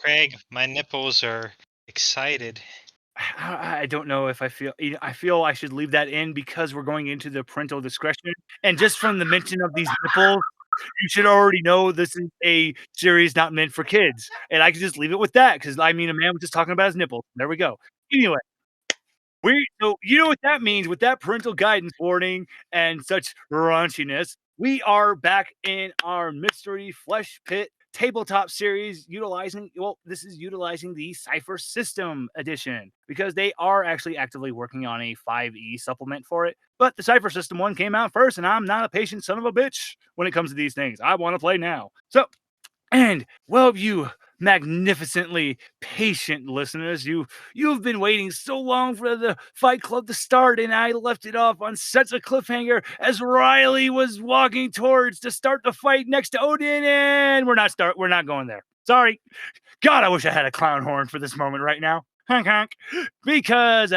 Craig, my nipples are excited. I don't know if I feel I should leave that in because we're going into the parental discretion, and just from the mention of these nipples, you should already know this is a series not meant for kids, and I could just leave it with that because I mean, a man was just talking about his nipples. There we go. Anyway, so you know what that means with that parental guidance warning and such raunchiness. We are back in our mystery flesh pit tabletop series this is utilizing the Cypher System edition because they are actually actively working on a 5e supplement for it. But the Cypher System one came out first, and I'm not a patient son of a bitch when it comes to these things. I want to play now. And well, you magnificently patient listeners, you've been waiting so long for the Fight Club to start, and I left it off on such a cliffhanger as Riley was walking towards to start the fight next to Odin, and we're not going there. Sorry. God, I wish I had a clown horn for this moment right now. Honk honk. Because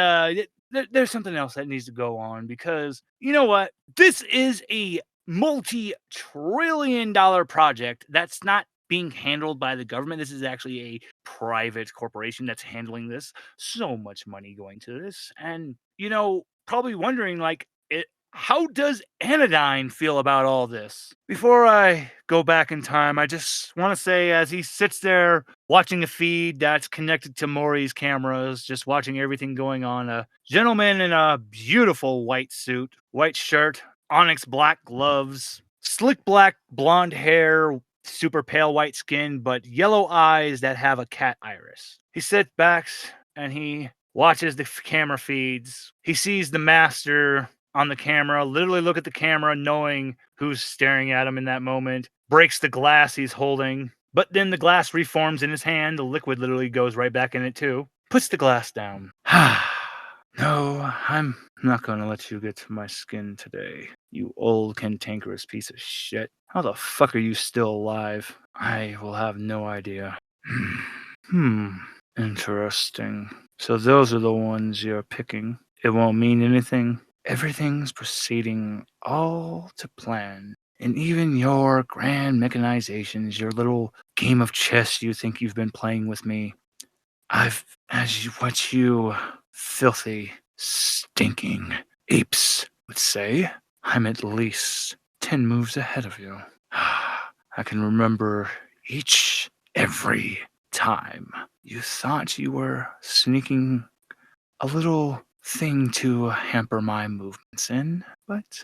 there's something else that needs to go on, because you know what? This is a multi-trillion-dollar project that's not being handled by the government. This is actually a private corporation that's handling this. So much money going to this. And, probably wondering, how does Anodyne feel about all this? Before I go back in time, I just want to say, as he sits there watching a feed that's connected to Maury's cameras, just watching everything going on, a gentleman in a beautiful white suit, white shirt, onyx black gloves, slick black blonde hair, super pale white skin, but yellow eyes that have a cat iris. He sits back and he watches the camera feeds. He sees the master on the camera, literally look at the camera, knowing who's staring at him in that moment, breaks the glass he's holding, but then the glass reforms in his hand. The liquid literally goes right back in it too. Puts the glass down. No, I'm not gonna let you get to my skin today, you old cantankerous piece of shit. How the fuck are you still alive? I will have no idea. Interesting. So those are the ones you're picking. It won't mean anything. Everything's proceeding all to plan. And even your grand mechanizations, your little game of chess you think you've been playing with me, what you filthy, stinking apes would say, I'm at least 10 moves ahead of you. I can remember every time you thought you were sneaking a little thing to hamper my movements in, but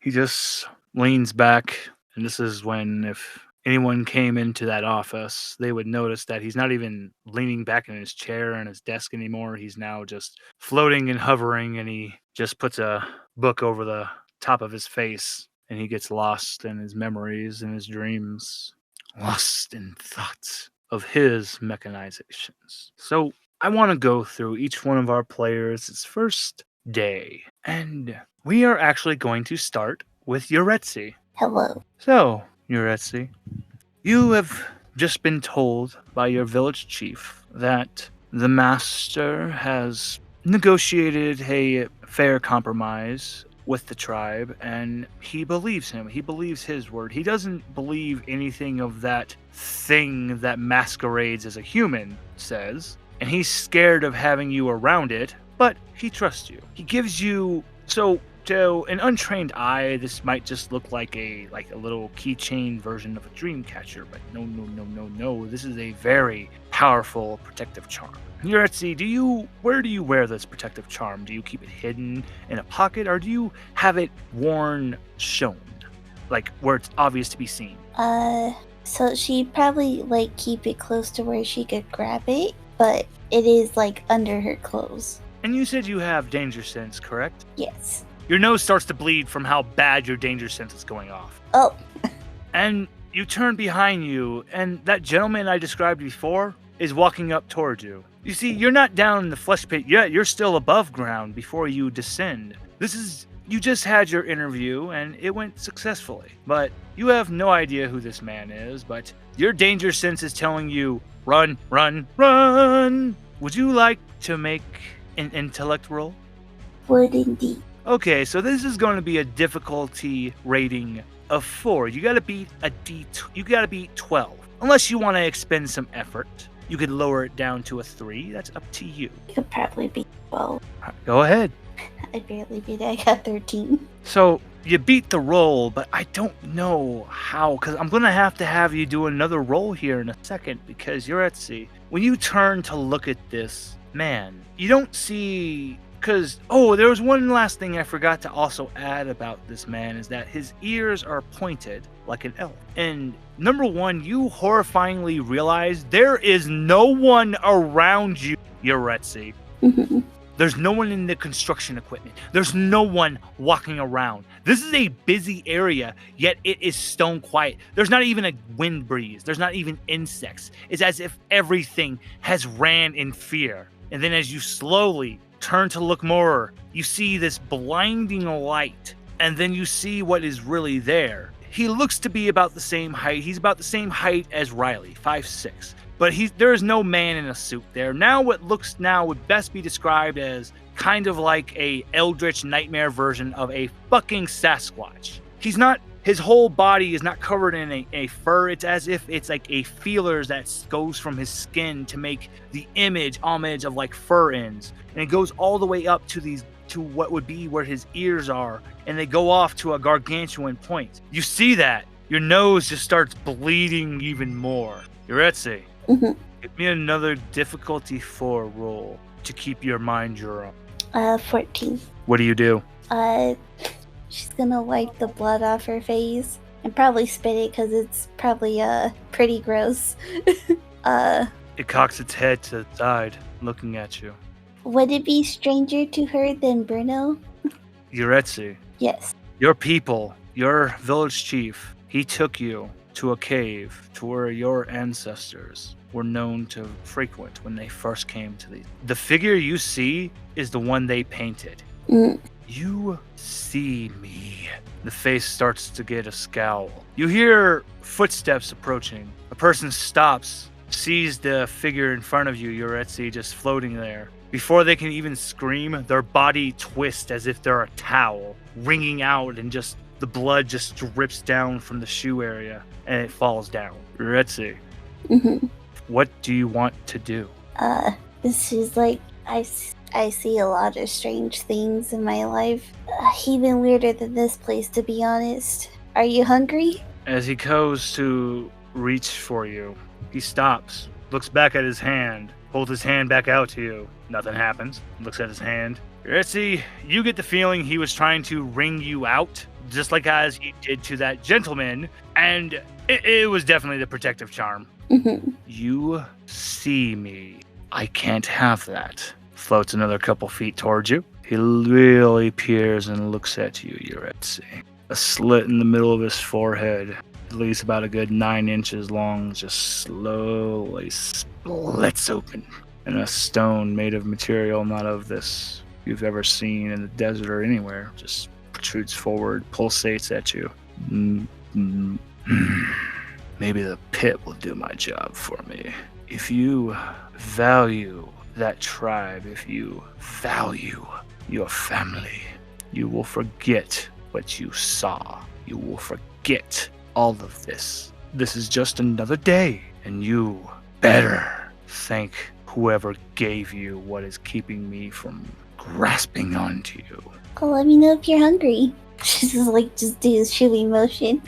he just leans back, and this is when, if anyone came into that office, they would notice that he's not even leaning back in his chair and his desk anymore. He's now just floating and hovering, and he just puts a book over the top of his face, and he gets lost in his memories and his dreams, lost in thoughts of his mechanizations. So I want to go through each one of our players' first day, and we are actually going to start with Yuretsi. Hello. So, Yuretsi, you have just been told by your village chief that the master has negotiated a fair compromise with the tribe, and he believes him. He believes his word. He doesn't believe anything of that thing that masquerades as a human says, and he's scared of having you around it, but he trusts you. He gives you... So, to an untrained eye, this might just look like a little keychain version of a dream catcher, but no. This is a very powerful protective charm. Yuretsi, where do you wear this protective charm? Do you keep it hidden in a pocket, or do you have it worn shown, like where it's obvious to be seen? So she'd probably keep it close to where she could grab it, but it is under her clothes. And you said you have danger sense, correct? Yes. Your nose starts to bleed from how bad your danger sense is going off. Oh. And you turn behind you, and that gentleman I described before is walking up towards you. You see, you're not down in the flesh pit yet. You're still above ground before you descend. You just had your interview, and it went successfully. But you have no idea who this man is, but your danger sense is telling you, run, run, run! Would you like to make an intellect roll? Would indeed. Okay, so this is going to be a difficulty rating of 4. You gotta beat 12. unless you want to expend some effort. You could lower it down to a 3. That's up to you. It could probably be 12. Go ahead. I barely beat it. I got 13. So you beat the roll, but I don't know how, because I'm going to have you do another roll here in a second, because you're at sea. When you turn to look at this man, you don't see... Because, there was one last thing I forgot to also add about this man, is that his ears are pointed like an elf. And number one, you horrifyingly realize there is no one around you, Yuretsi. Mm-hmm. There's no one in the construction equipment. There's no one walking around. This is a busy area, yet it is stone quiet. There's not even a wind breeze. There's not even insects. It's as if everything has ran in fear. And then as you slowly turn to look more, you see this blinding light, and then you see what is really there. He looks to be about the same height. He's about the same height as Riley, 5'6". But there is no man in a suit there. Now what looks now would best be described as kind of like a eldritch nightmare version of a fucking Sasquatch. His whole body is not covered in a fur. It's as if it's like a feelers that goes from his skin to make the homage of like fur ends. And it goes all the way up to what would be where his ears are. And they go off to a gargantuan point. You see that. Your nose just starts bleeding even more. Yuretsi, Mm-hmm. give me another difficulty 4 roll to keep your mind your own. 14. What do you do? She's gonna wipe the blood off her face and probably spit it because it's probably pretty gross. It cocks its head to the side, looking at you. Would it be stranger to her than Bruno? Yuretsi, Yes. your people, your village chief, he took you to a cave to where your ancestors were known to frequent when they first came to these. The figure you see is the one they painted. Mm. You see me. The face starts to get a scowl. You hear footsteps approaching. A person stops, sees the figure in front of you, Yuretsi, just floating there. Before they can even scream, their body twists as if they're a towel, wringing out, and just the blood just drips down from the shoe area, and it falls down. Yuretsi, Mm-hmm. what do you want to do? This is like, I see a lot of strange things in my life. Even weirder than this place, to be honest. Are you hungry? As he goes to reach for you, he stops, looks back at his hand, holds his hand back out to you. Nothing happens. Looks at his hand. Yuretsi, you get the feeling he was trying to wring you out, just like as he did to that gentleman, and it was definitely the protective charm. Mm-hmm. You see me. I can't have that. Floats another couple feet towards you. He really peers and looks at you, Yuretsi. A slit in the middle of his forehead, at least about a good 9 inches long, just slowly splits open. And a stone made of material not of this you've ever seen in the desert or anywhere just protrudes forward, pulsates at you. Maybe the pit will do my job for me. If you value that tribe, if you value your family, you will forget what you saw. You will forget all of this. This is just another day, and you better thank whoever gave you what is keeping me from grasping onto you. Well, let me know if you're hungry. She's just do this shooing motion.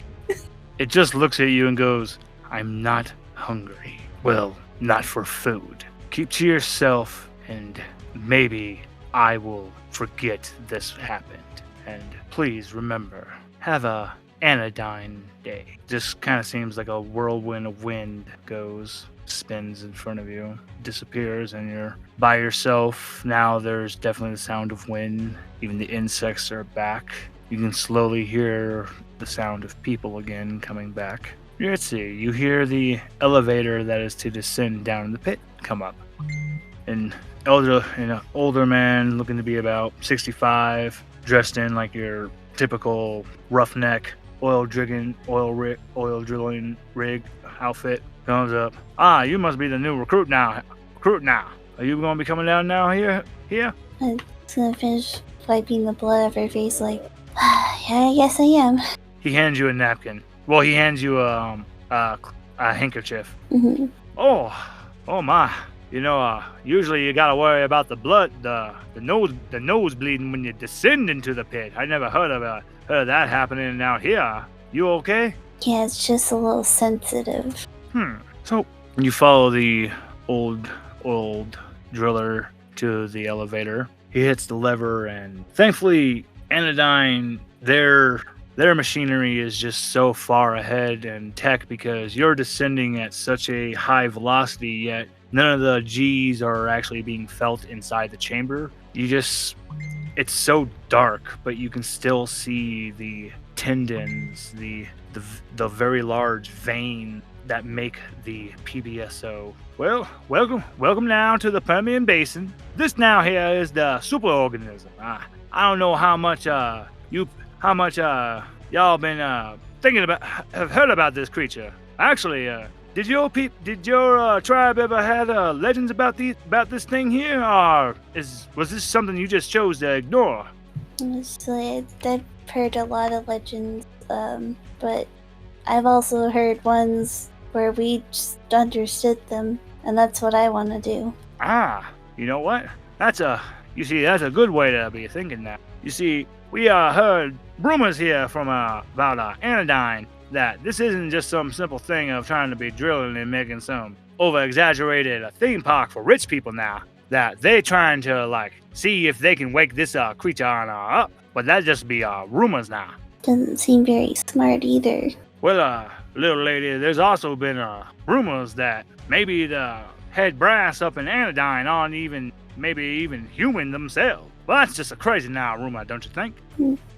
It just looks at you and goes, I'm not hungry. Well, not for food. Keep to yourself, and maybe I will forget this happened. And please remember, have a anodyne day. Just kind of seems like a whirlwind of wind goes, spins in front of you, disappears, and you're by yourself. Now there's definitely the sound of wind. Even the insects are back. You can slowly hear the sound of people again coming back. Let's see, you hear the elevator that is to descend down in the pit come up. An older man looking to be about 65, dressed in like your typical roughneck oil drilling rig outfit, comes up. You must be the new recruit now. Are you going to be coming down now here? I'm just gonna finish wiping the blood off her face like, yeah, I guess I am. He hands you a napkin. Well, he hands you a handkerchief. Mhm. Oh, oh my. Usually you gotta worry about the blood, the nose bleeding when you descend into the pit. I never heard of that happening out here. You okay? Yeah, it's just a little sensitive. So you follow the old driller to the elevator. He hits the lever, and thankfully, Anodyne, their machinery is just so far ahead in tech because you're descending at such a high velocity, yet none of the G's are actually being felt inside the chamber. It's so dark, but you can still see the tendons, the very large vein that make the PBSO. Well, welcome now to the Permian Basin. This now here is the superorganism. I don't know how much y'all been thinking about, have heard about this creature. Actually, did your tribe ever had legends about this thing here, or was this something you just chose to ignore? Honestly, I've heard a lot of legends, but I've also heard ones where we just understood them, and that's what I want to do. You know what? That's a good way to be thinking that. You see, we heard rumors here from about Anodyne that this isn't just some simple thing of trying to be drilling and making some over-exaggerated theme park for rich people now. That they trying to see if they can wake this creature on up, but that just be rumors now. Doesn't seem very smart either. Well, little lady, there's also been rumors that maybe the head brass up in Anodyne aren't maybe even human themselves. Well, that's just a crazy now rumor, don't you think?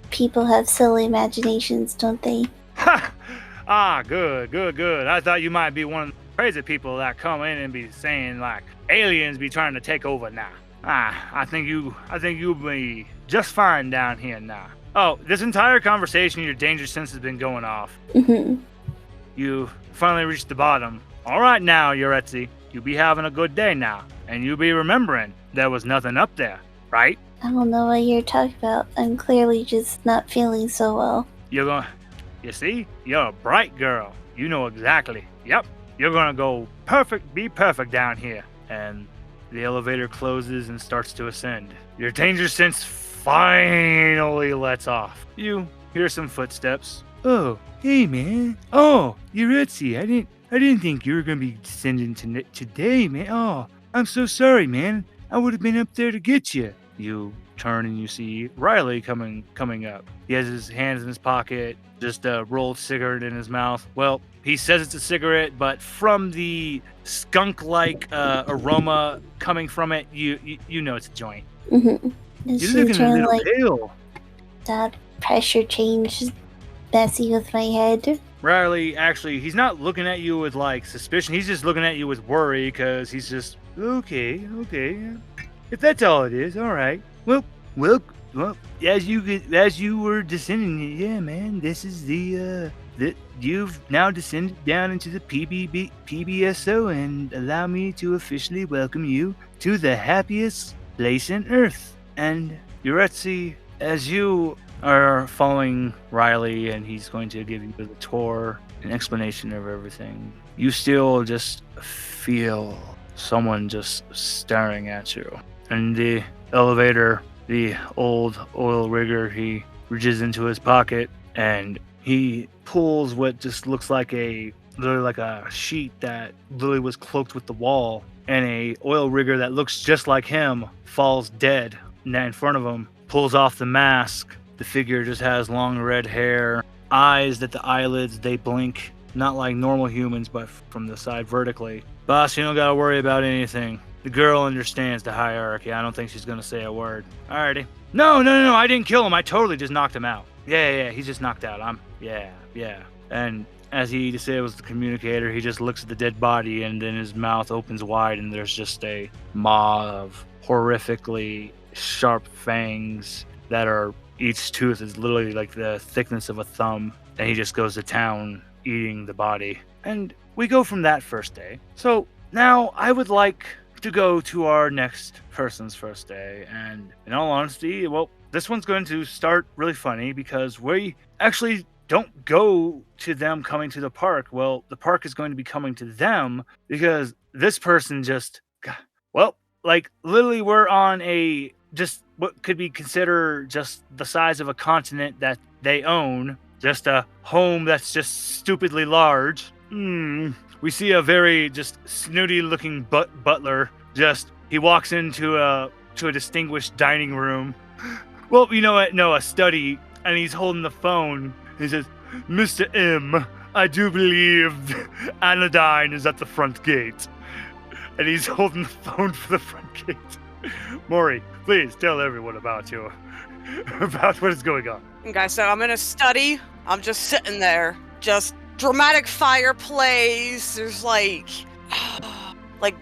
People have silly imaginations, don't they? Ha! Good. I thought you might be one of the crazy people that come in and be saying aliens be trying to take over now. I think you'll be just fine down here now. Oh, this entire conversation, your danger sense has been going off. Mhm. You finally reached the bottom. All right now, Yuretsi, you be having a good day now, and you be remembering there was nothing up there, right? I don't know what you're talking about. I'm clearly just not feeling so well. You see, you're a bright girl. You know exactly. Yep, you're gonna be perfect down here. And the elevator closes and starts to ascend. Your danger sense finally lets off. You hear some footsteps. Oh, hey man. Oh, Yuretsi. I didn't think you were gonna be descending today, man. Oh, I'm so sorry, man. I would have been up there to get you. You turn and you see Riley coming up. He has his hands in his pocket, just a rolled cigarette in his mouth. Well, he says it's a cigarette, but from the skunk-like aroma coming from it, you know it's a joint. Mm-hmm. You're looking a little pale. That pressure change is messy with my head. Riley, actually, he's not looking at you with suspicion. He's just looking at you with worry because he's just okay. If that's all it is, all right. Well, as you were descending, yeah, man. This is you've now descended down into the PBSO, and allow me to officially welcome you to the happiest place on Earth. And Yuretsi, as you are following Riley, and he's going to give you the tour, an explanation of everything, you still just feel someone just staring at you. In the elevator, the old oil rigger, he reaches into his pocket and he pulls what just looks like literally like a sheet that literally was cloaked with the wall, and a oil rigger that looks just like him falls dead in front of him, pulls off the mask. The figure just has long red hair, eyes that the eyelids, they blink, not like normal humans, but from the side vertically. Boss, you don't gotta worry about anything. The girl understands the hierarchy. I don't think she's gonna say a word. Alrighty. No, I didn't kill him. I totally just knocked him out. Yeah, he's just knocked out. Yeah. And as he disables the communicator, he just looks at the dead body, and then his mouth opens wide, and there's just a maw of horrifically sharp fangs that are, each tooth is literally like the thickness of a thumb, and he just goes to town eating the body. And we go from that first day. So now I would like to go to our next person's first day, and in all honesty, well, this one's going to start really funny because we actually don't go to them coming to the park. Well, the park is going to be coming to them because this person just, well, like literally we're on a just what could be considered just the size of a continent that they own, just a home that's just stupidly large. We see a very just snooty looking butler. Just he walks into a distinguished dining room. Well, you know what? No, a study, and he's holding the phone. He says, "Mr. M, I do believe Anodyne is at the front gate." And he's holding the phone for the front gate. Maury, please tell everyone about what is going on. Okay, so I'm in a study. I'm just sitting there. Just dramatic fireplace. There's like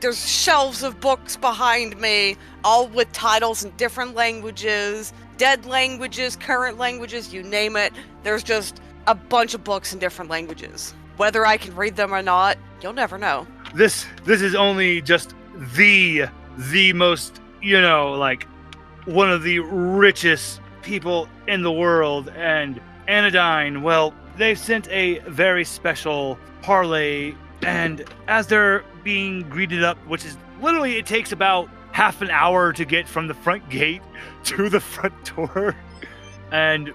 there's shelves of books behind me, all with titles in different languages, dead languages, current languages, you name it. There's just a bunch of books in different languages. Whether I can read them or not, you'll never know. This is only just the most, one of the richest people in the world, and Anodyne, well, they've sent a very special parlay, and as they're being greeted up, which is literally, it takes about half an hour to get from the front gate to the front door, and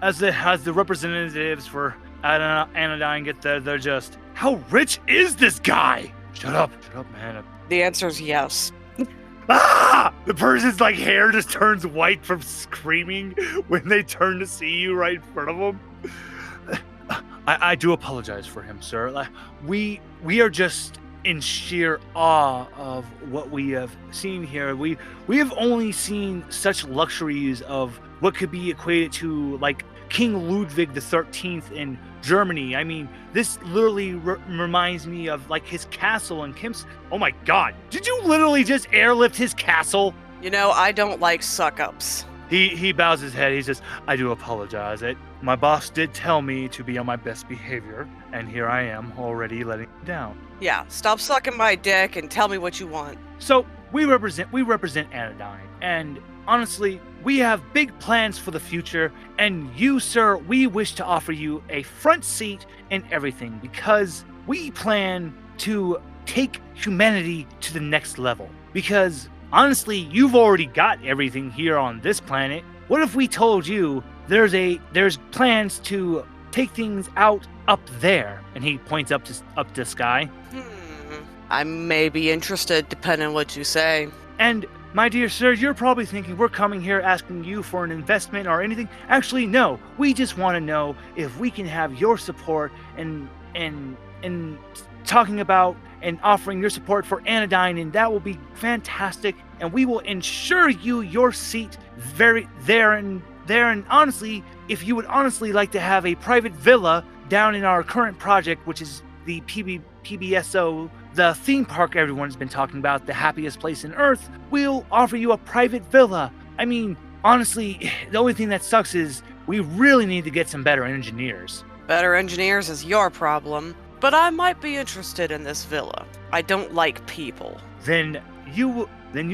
as the representatives for Anodyne get there, they're just, how rich is this guy? Shut up, man. The answer is yes. The person's hair just turns white from screaming when they turn to see you right in front of them. I do apologize for him, sir. We are just in sheer awe of what we have seen here. We have only seen such luxuries of what could be equated to King Ludwig the 13th in Germany. I mean, this literally reminds me of his castle in Kim's. Oh my God! Did you literally just airlift his castle? I don't like suck-ups. He bows his head. He says, "I do apologize. My boss did tell me to be on my best behavior, and here I am already letting you down." Yeah, stop sucking my dick and tell me what you want. So we represent Anodyne, and honestly, we have big plans for the future, and you, sir, we wish to offer you a front seat in everything because we plan to take humanity to the next level. Because honestly, you've already got everything here on this planet. What if we told you there's plans to take things out up there? And he points up to sky. I may be interested, depending on what you say. And my dear sir, you're probably thinking we're coming here asking you for an investment or anything. Actually, no. We just want to know if we can have your support and talking about and offering your support for Anodyne, and that will be fantastic. And we will ensure you your seat there. And honestly, if you would honestly like to have a private villa down in our current project, which is the PBSO, the theme park everyone's been talking about, the happiest place on Earth, we'll offer you a private villa. I mean, honestly, the only thing that sucks is we really need to get some better engineers. Better engineers is your problem, but I might be interested in this villa. I don't like people. Then you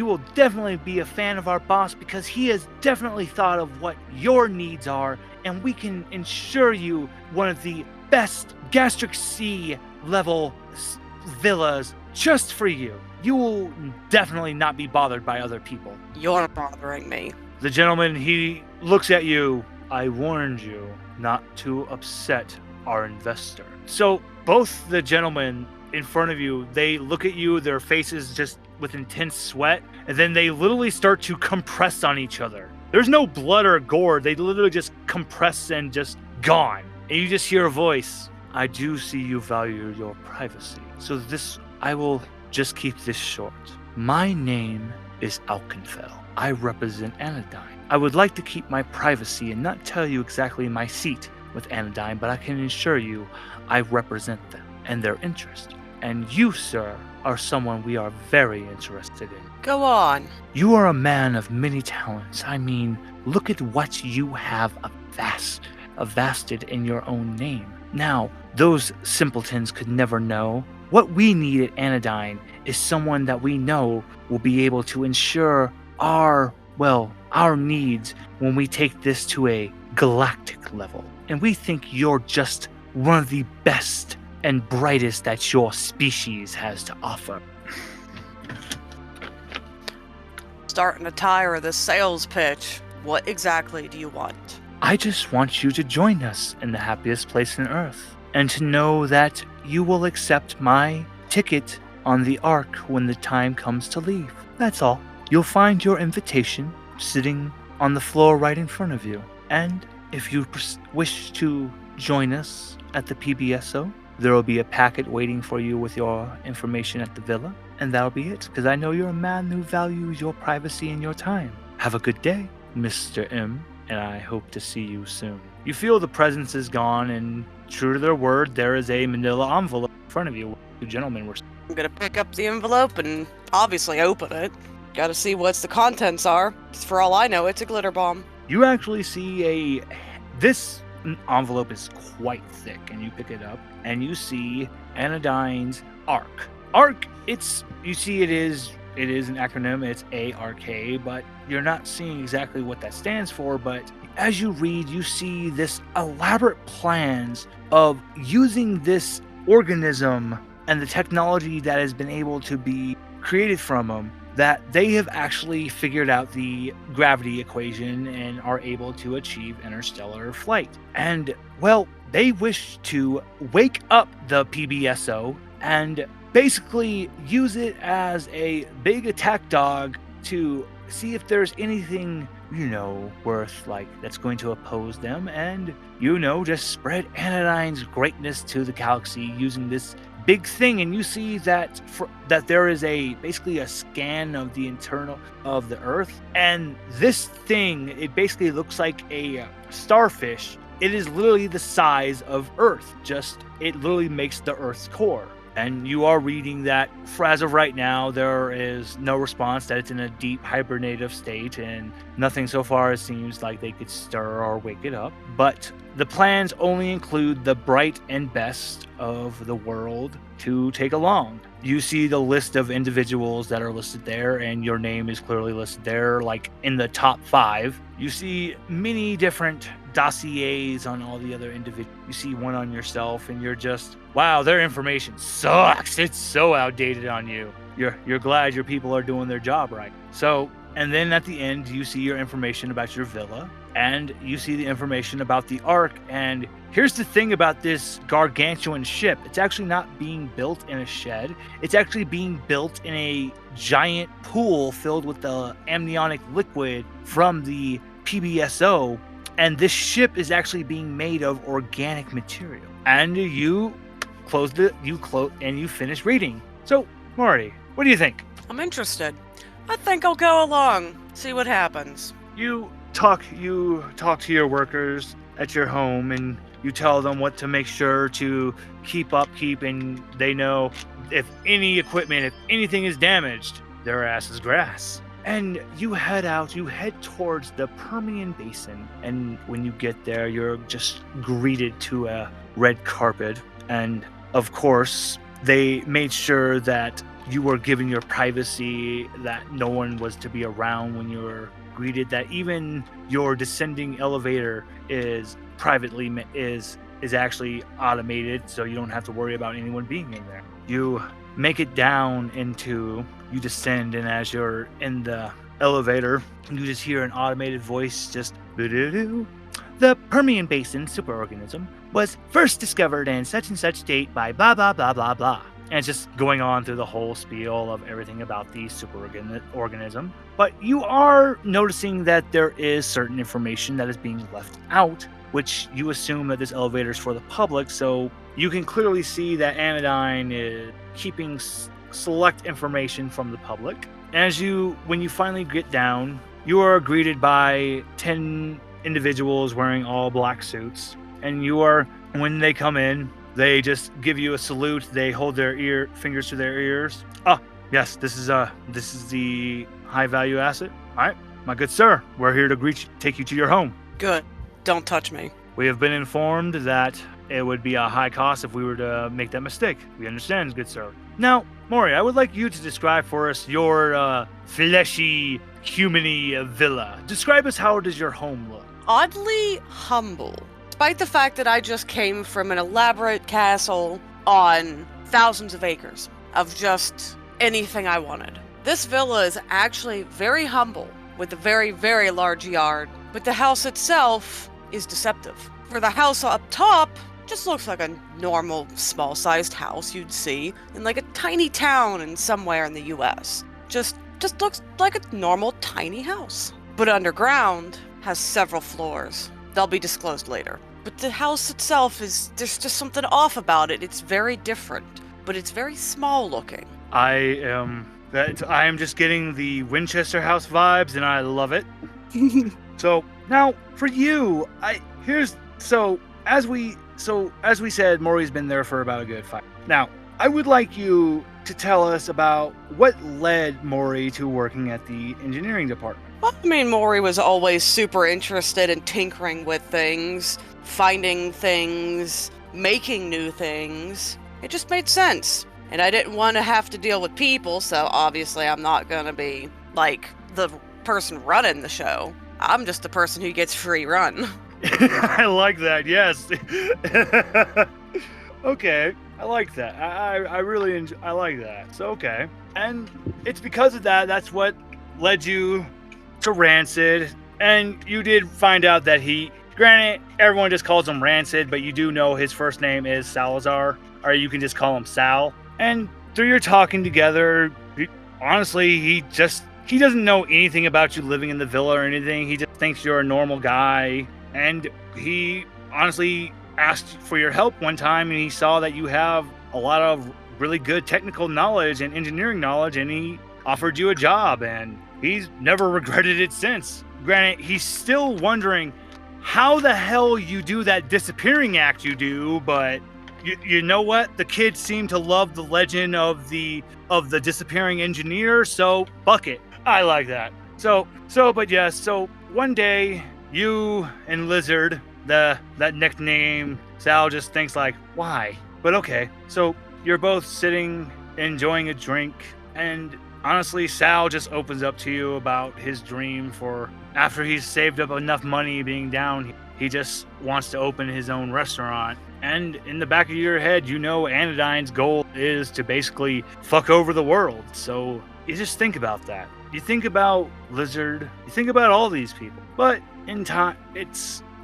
will definitely be a fan of our boss, because he has definitely thought of what your needs are, and we can ensure you one of the best gastric sea level villas just for you. You will definitely not be bothered by other people. You're bothering me. The gentleman, he looks at you. I warned you not to upset our investor. So both the gentlemen in front of you, they look at you, their faces just with intense sweat, and then they literally start to compress on each other. There's no blood or gore. They literally just compress and just gone. And you just hear a voice. I do see you value your privacy. So I will just keep this short. My name is Alkenfell. I represent Anodyne. I would like to keep my privacy and not tell you exactly my seat with Anodyne, but I can assure you I represent them and their interest. And you, sir, are someone we are very interested in. Go on. You are a man of many talents. I mean, look at what you have avasted in your own name. Now, those simpletons could never know. What we need at Anodyne is someone that we know will be able to ensure our needs when we take this to a galactic level. and we think you're just one of the best and brightest that your species has to offer. Starting to tire of this sales pitch. What exactly do you want? I just want you to join us in the happiest place on Earth, and to know that you will accept my ticket on the Ark when the time comes to leave. That's all. You'll find your invitation sitting on the floor right in front of you. And if you wish to join us at the PBSO, there will be a packet waiting for you with your information at the villa, and that'll be it, because I know you're a man who values your privacy and your time. Have a good day, Mr. M, and I hope to see you soon. You feel the presence is gone, and true to their word, there is a manila envelope in front of you where two gentlemen were. I'm gonna pick up the envelope and obviously open it. Gotta see what the contents are. 'Cause for all I know, it's a glitter bomb. You actually see this envelope is quite thick, and you pick it up, and you see Anodyne's ARC. ARC, you see it is an acronym, it's ARK, but you're not seeing exactly what that stands for, but as you read, you see this elaborate plans of using this organism and the technology that has been able to be created from them, that they have actually figured out the gravity equation and are able to achieve interstellar flight. And, well, they wish to wake up the PBSO and basically use it as a big attack dog to see if there's anything, worth, that's going to oppose them, and, just spread Anodyne's greatness to the galaxy using this big thing. And you see that that there is basically a scan of the internal of the Earth, and this thing, it basically looks like a starfish. It is literally the size of Earth, it literally makes the Earth's core. And you are reading that, for as of right now, there is no response, that it's in a deep hibernative state, and nothing so far seems like they could stir or wake it up. But the plans only include the bright and best of the world to take along. You see the list of individuals that are listed there, and your name is clearly listed there, in the top 5. You see many different dossiers on all the other individuals. You see one on yourself, and you're just, wow, their information sucks. It's so outdated on you. You're glad your people are doing their job right. So, and then at the end, you see your information about your villa, and you see the information about the Ark. And here's the thing about this gargantuan ship. It's actually not being built in a shed. It's actually being built in a giant pool filled with the amniotic liquid from the PBSO. And this ship is actually being made of organic material. And you and you finish reading. So, Maury, what do you think? I'm interested. I think I'll go along. See what happens. You talk to your workers at your home, and you tell them what to make sure to keep upkeep, and they know if any equipment, if anything is damaged, their ass is grass. And you head towards the Permian Basin, and when you get there, you're just greeted to a red carpet. And of course, they made sure that you were given your privacy, that no one was to be around when you were greeted, that even your descending elevator is actually automated, so you don't have to worry about anyone being in there. You make it down you descend, and as you're in the elevator, you just hear an automated voice just, "Boo-doo-doo. The Permian Basin superorganism was first discovered in such and such date by blah, blah, blah, blah, blah." And it's just going on through the whole spiel of everything about the superorganism. But you are noticing that there is certain information that is being left out, which you assume that this elevator is for the public, so you can clearly see that Anodyne is keeping select information from the public. When you finally get down, you are greeted by 10 individuals wearing all black suits, and when they come in, they just give you a salute. They hold their fingers to their ears. "Ah, yes, this is the high value asset. All right, my good sir, we're here to take you to your home. Good. Don't touch me. We have been informed that it would be a high cost if we were to make that mistake. We understand, good sir. Now, Maury, I would like you to describe for us your fleshy, humany villa. Describe us, how does your home look?" Oddly humble. Despite the fact that I just came from an elaborate castle on thousands of acres of just anything I wanted, this villa is actually very humble with a very, very large yard, but the house itself is deceptive. For the house up top just looks like a normal small-sized house you'd see in like a tiny town in somewhere in the US. Just looks like a normal tiny house. But underground has several floors. They'll be disclosed later. But the house itself there's just something off about it. It's very different, but it's very small looking. I am just getting the Winchester House vibes, and I love it. So now for you, as we said, Maury's been there for about a good 5. Now, I would like you to tell us about what led Maury to working at the engineering department. Well, I mean, Maury was always super interested in tinkering with things, finding things, making new things. It just made sense. And I didn't want to have to deal with people, so obviously I'm not going to be, like, the person running the show. I'm just the person who gets free run. I like that, yes. Okay, I like that. I really I like that. So, okay. And it's because of that, that's what led you to Rancid. And you did find out that granted, everyone just calls him Rancid, but you do know his first name is Salazar, or you can just call him Sal. And through your talking together, honestly, he doesn't know anything about you living in the villa or anything. He just thinks you're a normal guy. And he honestly asked for your help one time, and he saw that you have a lot of really good technical knowledge and engineering knowledge, and he offered you a job, and he's never regretted it since. Granted, he's still wondering how the hell you do that disappearing act you do, but you know what? The kids seem to love the legend of the disappearing engineer, so fuck it. I like that. So one day, you and Lizard, that nickname, Sal just thinks like, why? But okay, so you're both sitting, enjoying a drink, and honestly, Sal just opens up to you about his dream for after he's saved up enough money being down, he just wants to open his own restaurant. And in the back of your head, you know Anodyne's goal is to basically fuck over the world. So you just think about that. You think about Lizard, you think about all these people. But in time,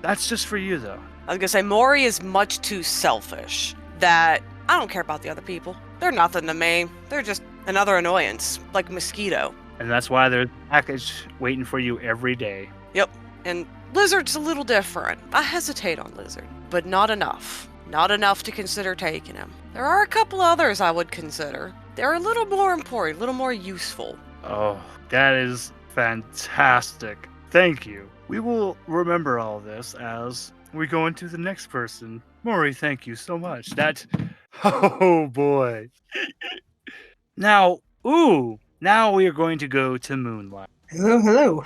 that's just for you though. I was gonna say, Maury is much too selfish that I don't care about the other people. They're nothing to me. They're just another annoyance, like a mosquito. And that's why there's a package waiting for you every day. Yep. And Lizard's a little different. I hesitate on Lizard, but not enough. Not enough to consider taking him. There are a couple others I would consider. They're a little more important, a little more useful. Oh, that is fantastic. Thank you. We will remember all this as we go into the next person. Maury, thank you so much. Oh boy. Now we are going to go to Moonlight. Hello.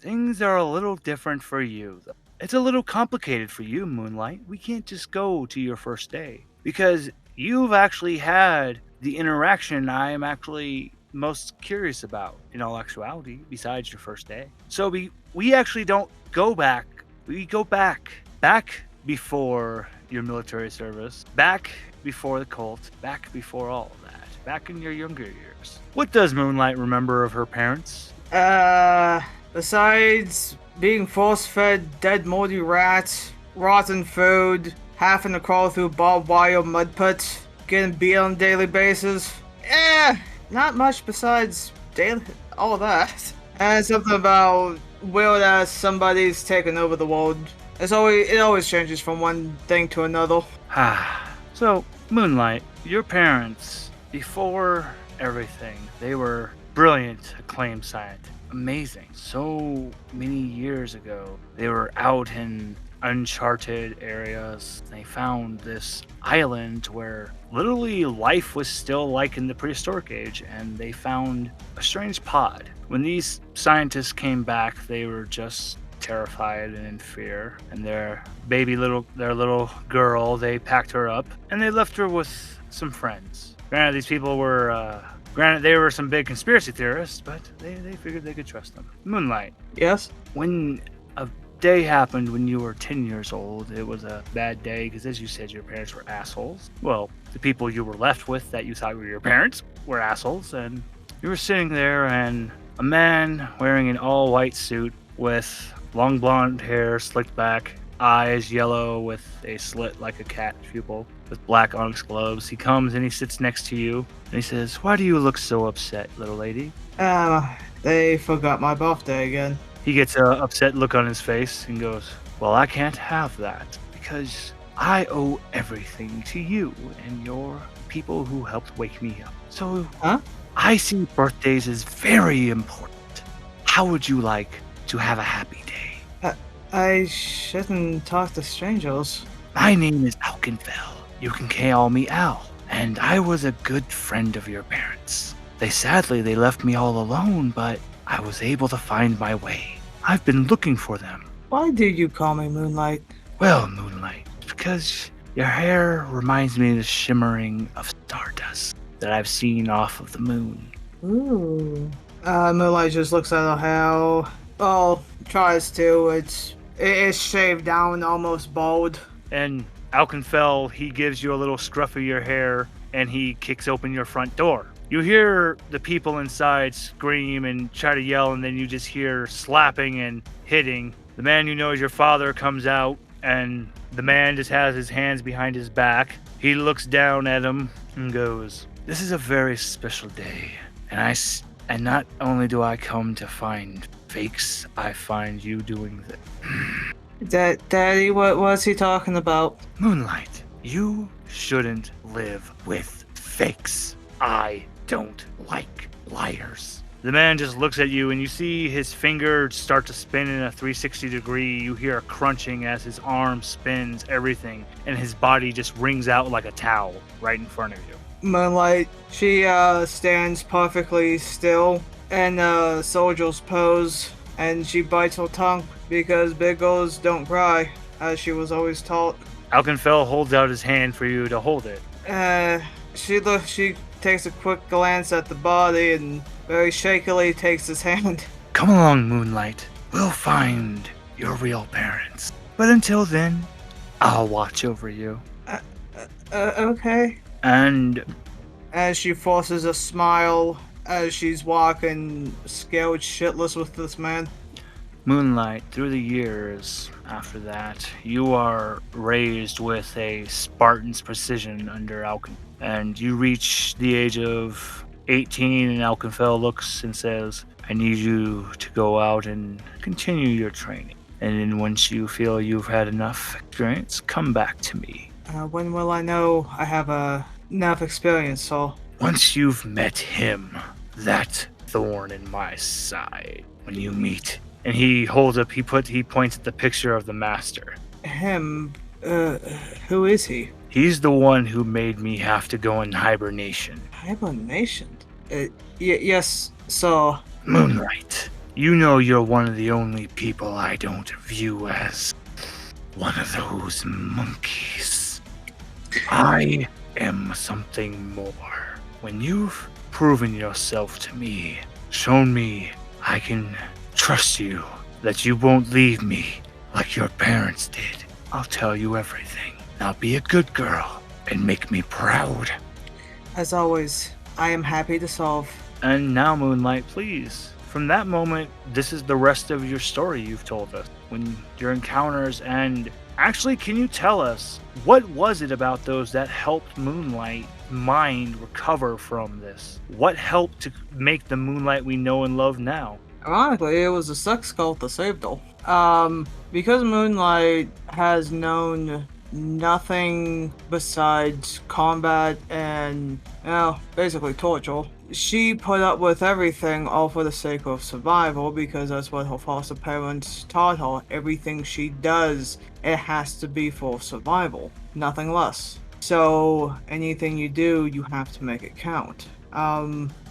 Things are a little different for you, though. It's a little complicated for you, Moonlight. We can't just go to your first day because you've actually had the interaction I am actually most curious about in all actuality besides your first day. So we actually don't go back. We go back before your military service, back before the cult, back before all of that, back in your younger years. What does Moonlight remember of her parents? Besides being force-fed dead moldy rats, rotten food, having to crawl through barbed wire mud pits, getting beat on a daily basis. Not much besides all that. And something about weird as somebody's taken over the world. It always changes from one thing to another. So, Moonlight, your parents, before everything, they were brilliant, acclaimed scientists. Amazing. So many years ago, they were out in uncharted areas. They found this island where literally life was still like in the prehistoric age, and they found a strange pod. When these scientists came back, they were just terrified and in fear, and their little girl, they packed her up and they left her with some friends. Granted, these people were they were some big conspiracy theorists, but they figured they could trust them. Moonlight. Yes? When day happened when you were 10 years old. It was a bad day because, as you said, your parents were assholes. Well, the people you were left with that you thought were your parents were assholes, and you were sitting there, and a man wearing an all-white suit with long blonde hair slicked back, eyes yellow with a slit like a cat pupil, with black onyx gloves. He comes and he sits next to you, and he says, "Why do you look so upset, little lady?" They forgot my birthday again. He gets a upset look on his face and goes, "Well, I can't have that because I owe everything to you and your people who helped wake me up. So, Huh? I see birthdays as very important. How would you like to have a happy day?" I shouldn't talk to strangers. "My name is Alkenfell. You can call me Al. And I was a good friend of your parents. Sadly, they left me all alone, but I was able to find my way. I've been looking for them." Why do you call me Moonlight? "Well, Moonlight, because your hair reminds me of the shimmering of stardust that I've seen off of the moon." Ooh. Moonlight just looks at her hair. Well, tries to. It's shaved down, almost bald. And Alkenfell, he gives you a little scruff of your hair, and he kicks open your front door. You hear the people inside scream and try to yell, and then you just hear slapping and hitting. The man you know as your father comes out, and the man just has his hands behind his back. He looks down at him and goes, "This is a very special day, and not only do I come to find fakes, I find you doing this." Daddy, what was he talking about? "Moonlight, you shouldn't live with fakes. I don't like liars." The man just looks at you, and you see his finger start to spin in a 360 degree. You hear a crunching as his arm spins everything, and his body just rings out like a towel right in front of you. Moonlight, she stands perfectly still in a soldier's pose, and she bites her tongue because big girls don't cry, as she was always taught. Alkenfell holds out his hand for you to hold it. She takes a quick glance at the body and very shakily takes his hand. "Come along, Moonlight. We'll find your real parents. But until then, I'll watch over you." Okay. And As she forces a smile as she's walking scared shitless with this man. Moonlight, through the years after that, you are raised with a Spartan's precision under Alken. And you reach the age of 18, and Alkenfell looks and says, "I need you to go out and continue your training. And then once you feel you've had enough experience, come back to me." When will I know I have enough experience, Saul? "Once you've met him, that thorn in my side, when you meet." And he holds up, he points at the picture of the master. Him? Who is he? "He's the one who made me have to go in hibernation." Hibernation? Yes, Saul. "Moonlight, you know you're one of the only people I don't view as one of those monkeys. I am something more. When you've proven yourself to me, shown me I can trust you, that you won't leave me like your parents did, I'll tell you everything. Now be a good girl and make me proud." As always, I am happy to solve. And now, Moonlight, please. From that moment, this is the rest of your story you've told us. When your encounters, and actually, can you tell us, what was it about those that helped Moonlight mind recover from this? What helped to make the Moonlight we know and love now? Ironically, it was a sex cult that saved her. Because Moonlight has known nothing besides combat and, basically torture. She put up with everything all for the sake of survival because that's what her foster parents taught her. Everything she does, it has to be for survival, nothing less. So anything you do, you have to make it count.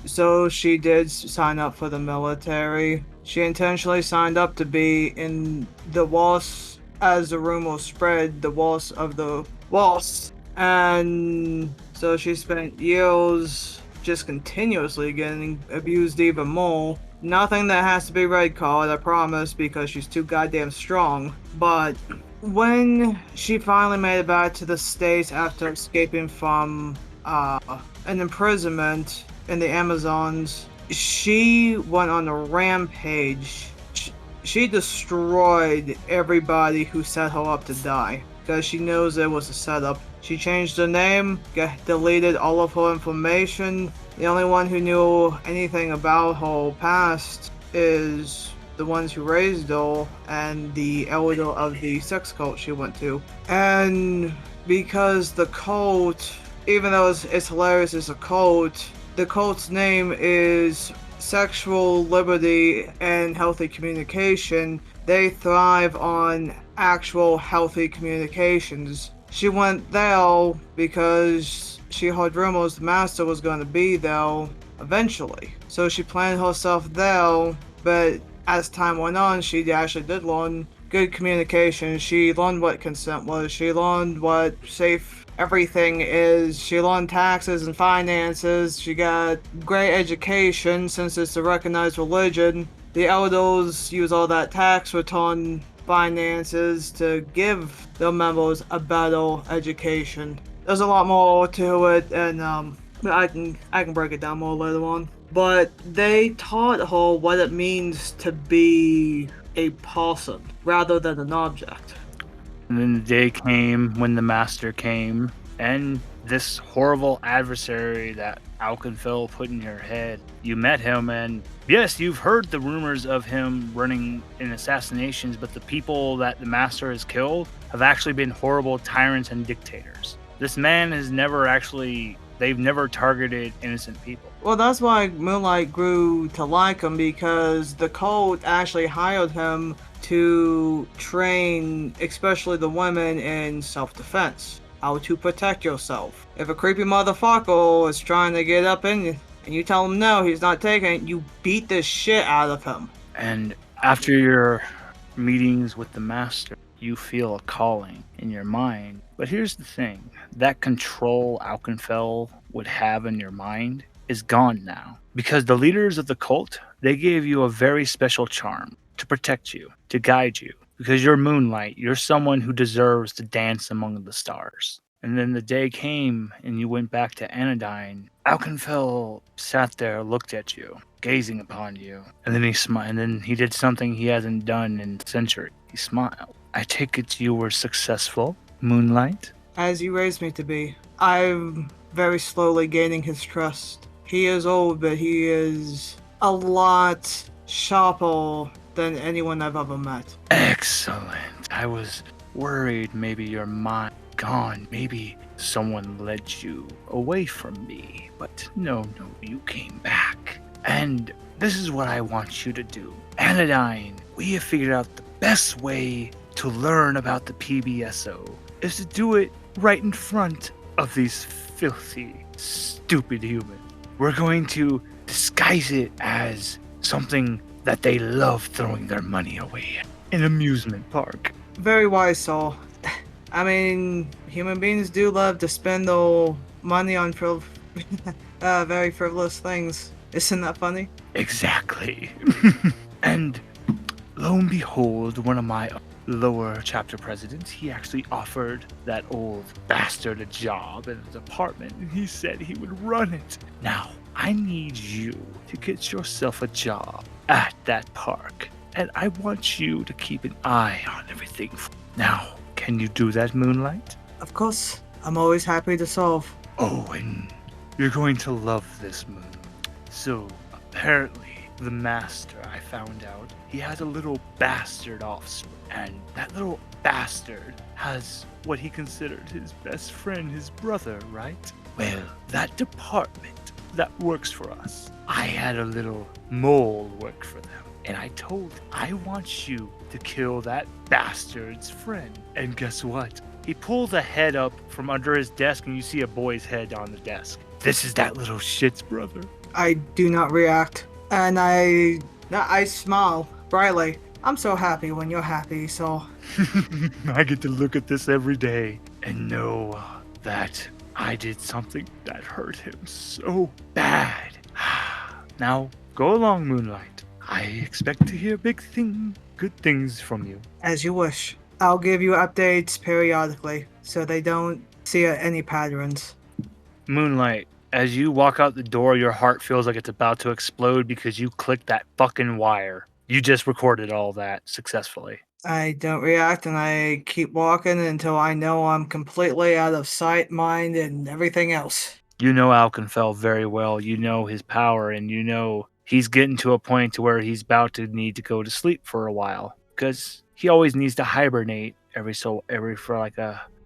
So she did sign up for the military. She intentionally signed up to be in the WAS, as the rumor spread, the WAS of the WAS. And so she spent years just continuously getting abused even more. Nothing that has to be red card, I promise, because she's too goddamn strong. But when she finally made it back to the States after escaping from an imprisonment in the Amazons, she went on a rampage. She destroyed everybody who set her up to die, because she knows it was a setup. She changed her name, deleted all of her information. The only one who knew anything about her past is the ones who raised her and the elder of the sex cult she went to. And because the cult, even though it's hilarious, it's a cult, the cult's name is Sexual Liberty and Healthy Communication. They thrive on actual healthy communications. She went there because she heard rumors the master was going to be there eventually. So she planned herself there, but as time went on, she actually did learn good communication. She learned what consent was. She learned what safe everything is. She learned taxes and finances. She got great education since it's a recognized religion. The elders use all that tax return finances to give their members a better education. There's a lot more to it, and I can break it down more later on. But they taught her what it means to be a person rather than an object. And then the day came when the master came, and this horrible adversary that Alkenfell put in your head. You met him, and yes, you've heard the rumors of him running in assassinations, but the people that the master has killed have actually been horrible tyrants and dictators. This man has they've never targeted innocent people. Well, that's why Moonlight grew to like him, because the cult actually hired him to train especially the women in self-defense. How to protect yourself. If a creepy motherfucker is trying to get up in you, and you tell him no, he's not taking it, you beat the shit out of him. And after your meetings with the master, you feel a calling in your mind. But here's the thing, that control Alkenfell would have in your mind is gone now. Because the leaders of the cult, they gave you a very special charm to protect you, to guide you. Because you're Moonlight, you're someone who deserves to dance among the stars. And then the day came and you went back to Anodyne. Alkenfell sat there, looked at you, gazing upon you. And then he smiled, and then he did something he hasn't done in centuries. He smiled. I take it you were successful, Moonlight? As you raised me to be, I'm very slowly gaining his trust. He is old, but he is a lot sharper than anyone I've ever met. Excellent. I was worried maybe your mind gone. Maybe someone led you away from me. But no, you came back. And this is what I want you to do. Anodyne, we have figured out the best way to learn about the PBSO is to do it right in front of these filthy, stupid humans. We're going to disguise it as something that they love throwing their money away in an amusement park. Very wise, Saul. I mean, human beings do love to spend their money on very frivolous things. Isn't that funny? Exactly. And lo and behold, one of my lower chapter presidents, he actually offered that old bastard a job in a department, and he said he would run it. Now, I need you to get yourself a job at that park, and I want you to keep an eye on everything. Now, can you do that, Moonlight? Of course. I'm always happy to solve. Oh, and you're going to love this, Moon. So, apparently, the master, I found out, he has a little bastard offspring, and that little bastard has what he considered his best friend, his brother, right? Well, that department that works for us, I had a little mole work for them, and I told him, I want you to kill that bastard's friend. And guess what? He pulls a head up from under his desk, and you see a boy's head on the desk. This is that little shit's brother. I do not react, and I smile brightly. I'm so happy when you're happy, so... I get to look at this every day and know that I did something that hurt him so bad. Now, go along, Moonlight. I expect to hear good things from you. As you wish. I'll give you updates periodically so they don't see any patterns. Moonlight, as you walk out the door, your heart feels like it's about to explode because you clicked that fucking wire. You just recorded all that successfully. I don't react and I keep walking until I know I'm completely out of sight, mind, and everything else. You know Alkenfell very well. You know his power, and you know he's getting to a point to where he's about to need to go to sleep for a while because he always needs to hibernate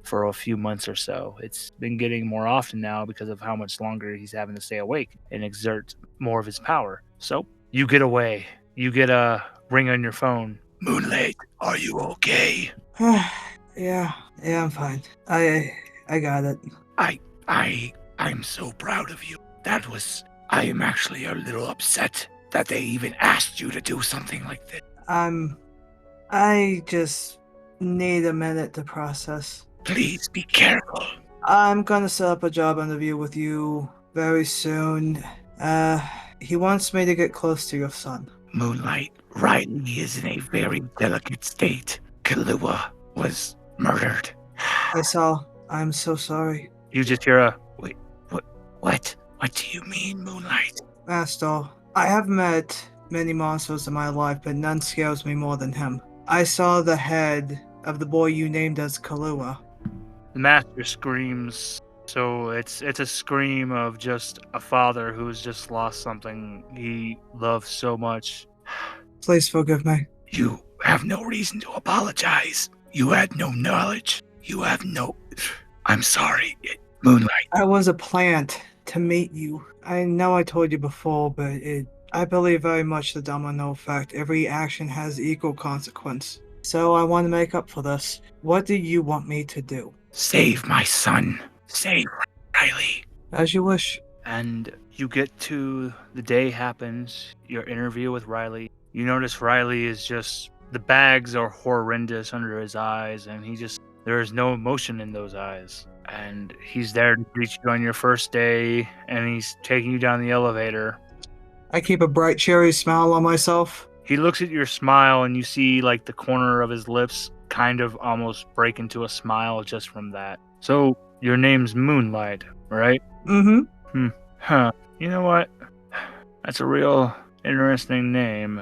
for a few months or so. It's been getting more often now because of how much longer he's having to stay awake and exert more of his power. So you get away. You get a ring on your phone. Moonlight, are you okay? Yeah, I'm fine. I got it. I'm so proud of you. I am actually a little upset that they even asked you to do something like this. I just need a minute to process. Please be careful. I'm gonna set up a job interview with you very soon. He wants me to get close to your son. Moonlight, Riley is in a very delicate state. Kahlua was murdered. I saw. I'm so sorry. You just hear a, wait, what? What do you mean, Moonlight? Master, I have met many monsters in my life, but none scares me more than him. I saw the head of the boy you named as Kahlua. The master screams. So it's a scream of just a father who's just lost something he loves so much. Please forgive me. You have no reason to apologize. You had no knowledge. I'm sorry, Moonlight. I was a plant to meet you. I know I told you before, but I believe very much the domino effect. Every action has equal consequence. So I want to make up for this. What do you want me to do? Save my son. Save Riley. As you wish. And you get to the day happens, your interview with Riley. You notice Riley is just, the bags are horrendous under his eyes, and there is no emotion in those eyes. And he's there to greet you on your first day, and he's taking you down the elevator. I keep a bright, cheery smile on myself. He looks at your smile, and you see like the corner of his lips kind of almost break into a smile just from that. So, your name's Moonlight, right? Mm-hmm. Huh. You know what? That's a real interesting name.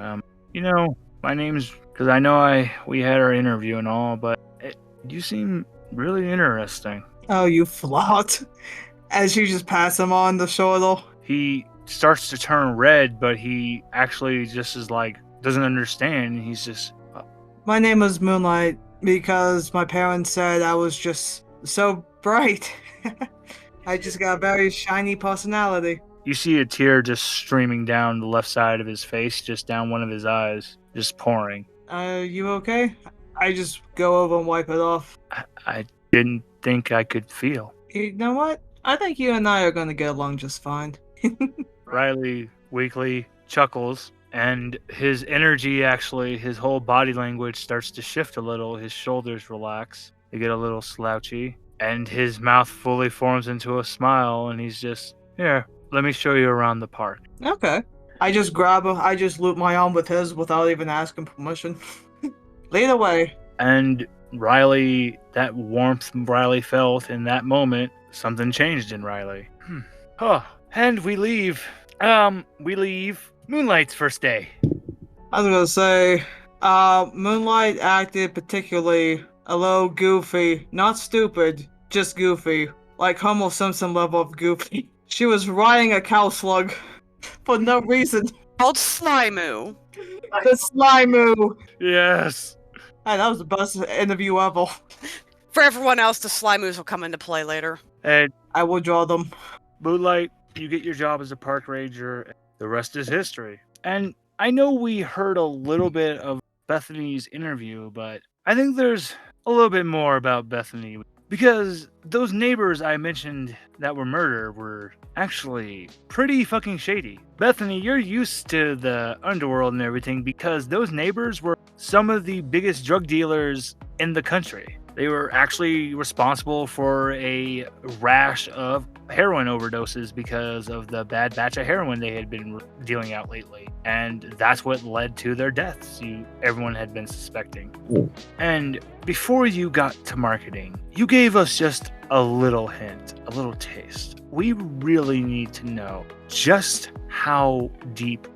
My name's, because I know we had our interview and all, but you seem really interesting. Oh, you flaunt. As you just pass him on the shoulder. He starts to turn red, but he actually just is like, doesn't understand. He's just... My name was Moonlight because my parents said I was just so bright. I just got a very shiny personality. You see a tear just streaming down the left side of his face, just down one of his eyes, just pouring. You okay? I just go over and wipe it off. I didn't think I could feel. You know what? I think you and I are gonna get along just fine. Riley weakly chuckles, and his energy actually, his whole body language starts to shift a little. His shoulders relax. They get a little slouchy, and his mouth fully forms into a smile, and he's just, here, let me show you around the park. Okay. I just loop my arm with his without even asking permission. Lead away. And Riley, that warmth Riley felt in that moment, something changed in Riley. And we leave. We leave Moonlight's first day. I was gonna say, Moonlight acted particularly a little goofy. Not stupid, just goofy. Like Homer Simpson level of goofy. She was riding a cow slug for no reason. Called Slimoo. The Slimoo. Yes. Hey, that was the best interview ever. For everyone else, the Slimoos will come into play later. And I will draw them. Moonlight, you get your job as a park ranger. The rest is history. And I know we heard a little bit of Bethany's interview, but I think there's a little bit more about Bethany. Because those neighbors I mentioned that were murdered were actually pretty fucking shady. Bethany, you're used to the underworld and everything because those neighbors were some of the biggest drug dealers in the country. They were actually responsible for a rash of heroin overdoses because of the bad batch of heroin they had been dealing out lately. And that's what led to their deaths. Everyone had been suspecting. Ooh. And before you got to marketing, you gave us just a little hint, a little taste. We really need to know just how deep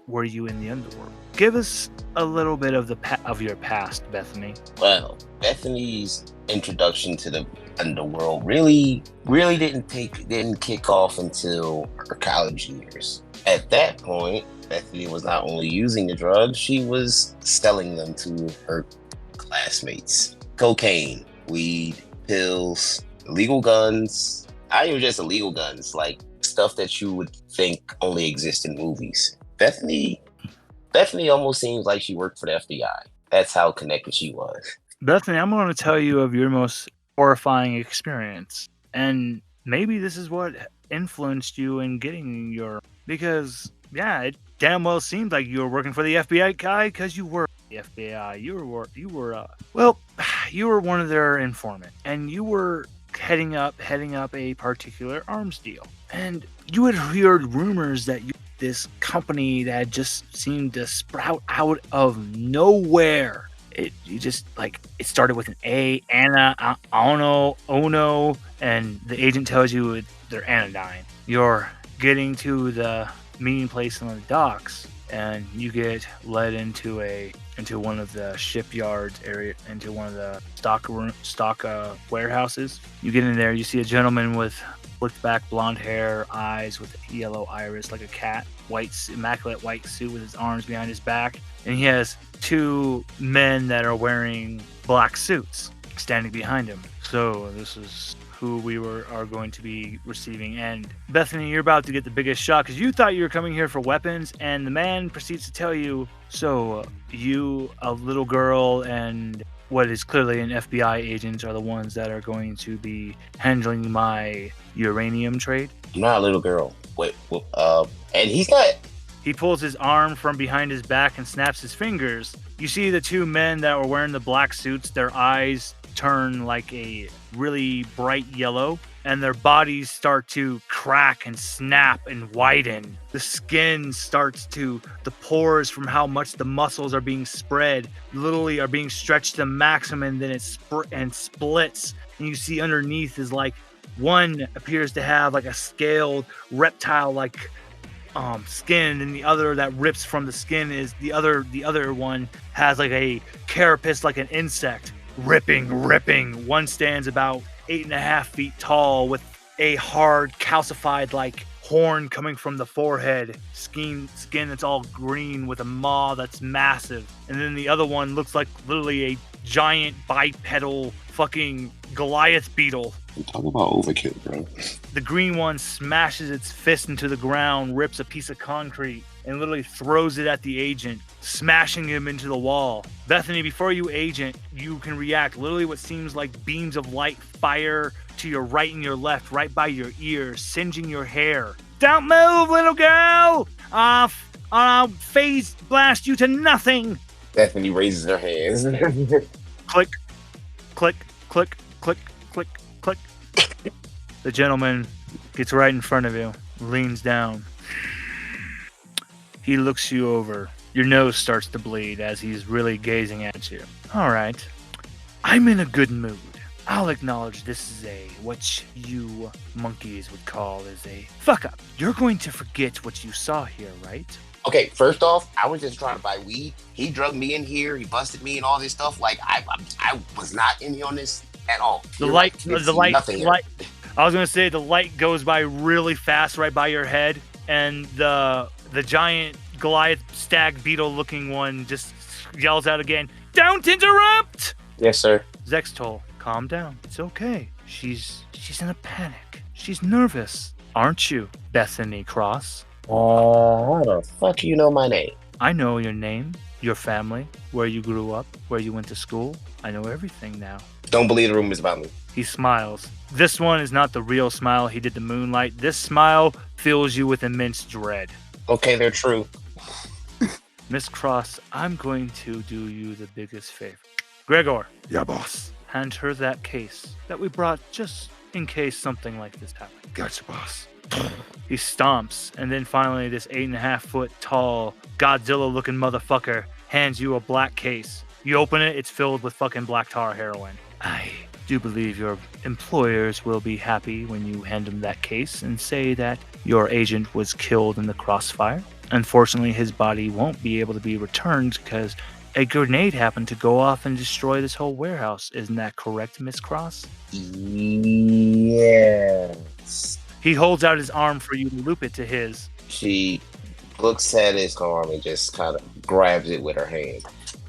were you in the underworld. Give us a little bit of of your past, Bethany. Well, Bethany's introduction to the underworld really didn't kick off until her college years. At that point, Bethany was not only using the drugs, she was selling them to her classmates. Cocaine, weed, pills, illegal guns. Not even just illegal guns, like stuff that you would think only exists in movies. Bethany almost seems like she worked for the FBI. That's how connected she was. Bethany, I'm going to tell you of your most horrifying experience. And maybe this is what influenced you in getting your... Because, yeah, it damn well seemed like you were working for the FBI guy because you were the FBI. You were one of their informants. And you were heading up a particular arms deal. And you had heard rumors that this company that just seemed to sprout out of nowhere. It started with an A, Ono, and the agent tells you they're anodyne. You're getting to the meeting place on the docks, and you get led into one of the shipyards area, into one of the stock warehouses. You get in there, you see a gentleman with slicked back blonde hair, eyes with a yellow iris like a cat, immaculate white suit with his arms behind his back, and he has two men that are wearing black suits standing behind him. So this is who we are going to be receiving. And Bethany, you're about to get the biggest shock because you thought you were coming here for weapons, and the man proceeds to tell you, so you, a little girl, and what is clearly an FBI agent are the ones that are going to be handling my uranium trade. I'm not a little girl. And he's not. He pulls his arm from behind his back and snaps his fingers. You see the two men that were wearing the black suits, their eyes turn like a really bright yellow, and their bodies start to crack and snap and widen. The skin the pores from how much the muscles are being spread literally are being stretched to the maximum, and then it splits. And you see underneath is like one appears to have like a scaled reptile like skin, and the other that rips from the skin is the other one has like a carapace like an insect ripping. One stands about 8.5 feet tall with a hard calcified like horn coming from the forehead, skin that's all green with a maw that's massive, and then the other one looks like literally a giant bipedal fucking Goliath beetle. Talk about overkill, bro. The green one smashes its fist into the ground, rips a piece of concrete, and literally throws it at the agent, smashing him into the wall. Bethany, before you agent, you can react. Literally what seems like beams of light fire to your right and your left, right by your ears, singeing your hair. Don't move, little girl! I'll phase blast you to nothing! Bethany raises her hands. Click, click, click, click, click, click. The gentleman gets right in front of you, leans down. He looks you over. Your nose starts to bleed as he's really gazing at you. All right. I'm in a good mood. I'll acknowledge this is what you monkeys would call as a fuck up. You're going to forget what you saw here, right? Okay, first off, I was just trying to buy weed. He drugged me in here. He busted me and all this stuff. Like I was not in here on this at all. The light. I was gonna say the light goes by really fast right by your head, and the giant Goliath stag beetle looking one just yells out again, "Don't interrupt!" Yes, sir. Zextol, calm down. It's okay. She's in a panic. She's nervous. Aren't you, Bethany Cross? How the fuck you know my name? I know your name, your family, where you grew up, where you went to school. I know everything now. Don't believe the rumors about me. He smiles. This one is not the real smile he did the moonlight. This smile fills you with immense dread. Okay, they're true. Miss Cross, I'm going to do you the biggest favor. Gregor. Yeah, boss. hand her that case that we brought just in case something like this happened. Gotcha, boss. He stomps, and then finally this 8.5-foot tall, Godzilla-looking motherfucker hands you a black case. You open it, it's filled with fucking black tar heroin. I do believe your employers will be happy when you hand them that case and say that your agent was killed in the crossfire. Unfortunately, his body won't be able to be returned because a grenade happened to go off and destroy this whole warehouse. Isn't that correct, Miss Cross? Yes. He holds out his arm for you to loop it to his. She looks at his arm and just kind of grabs it with her hand.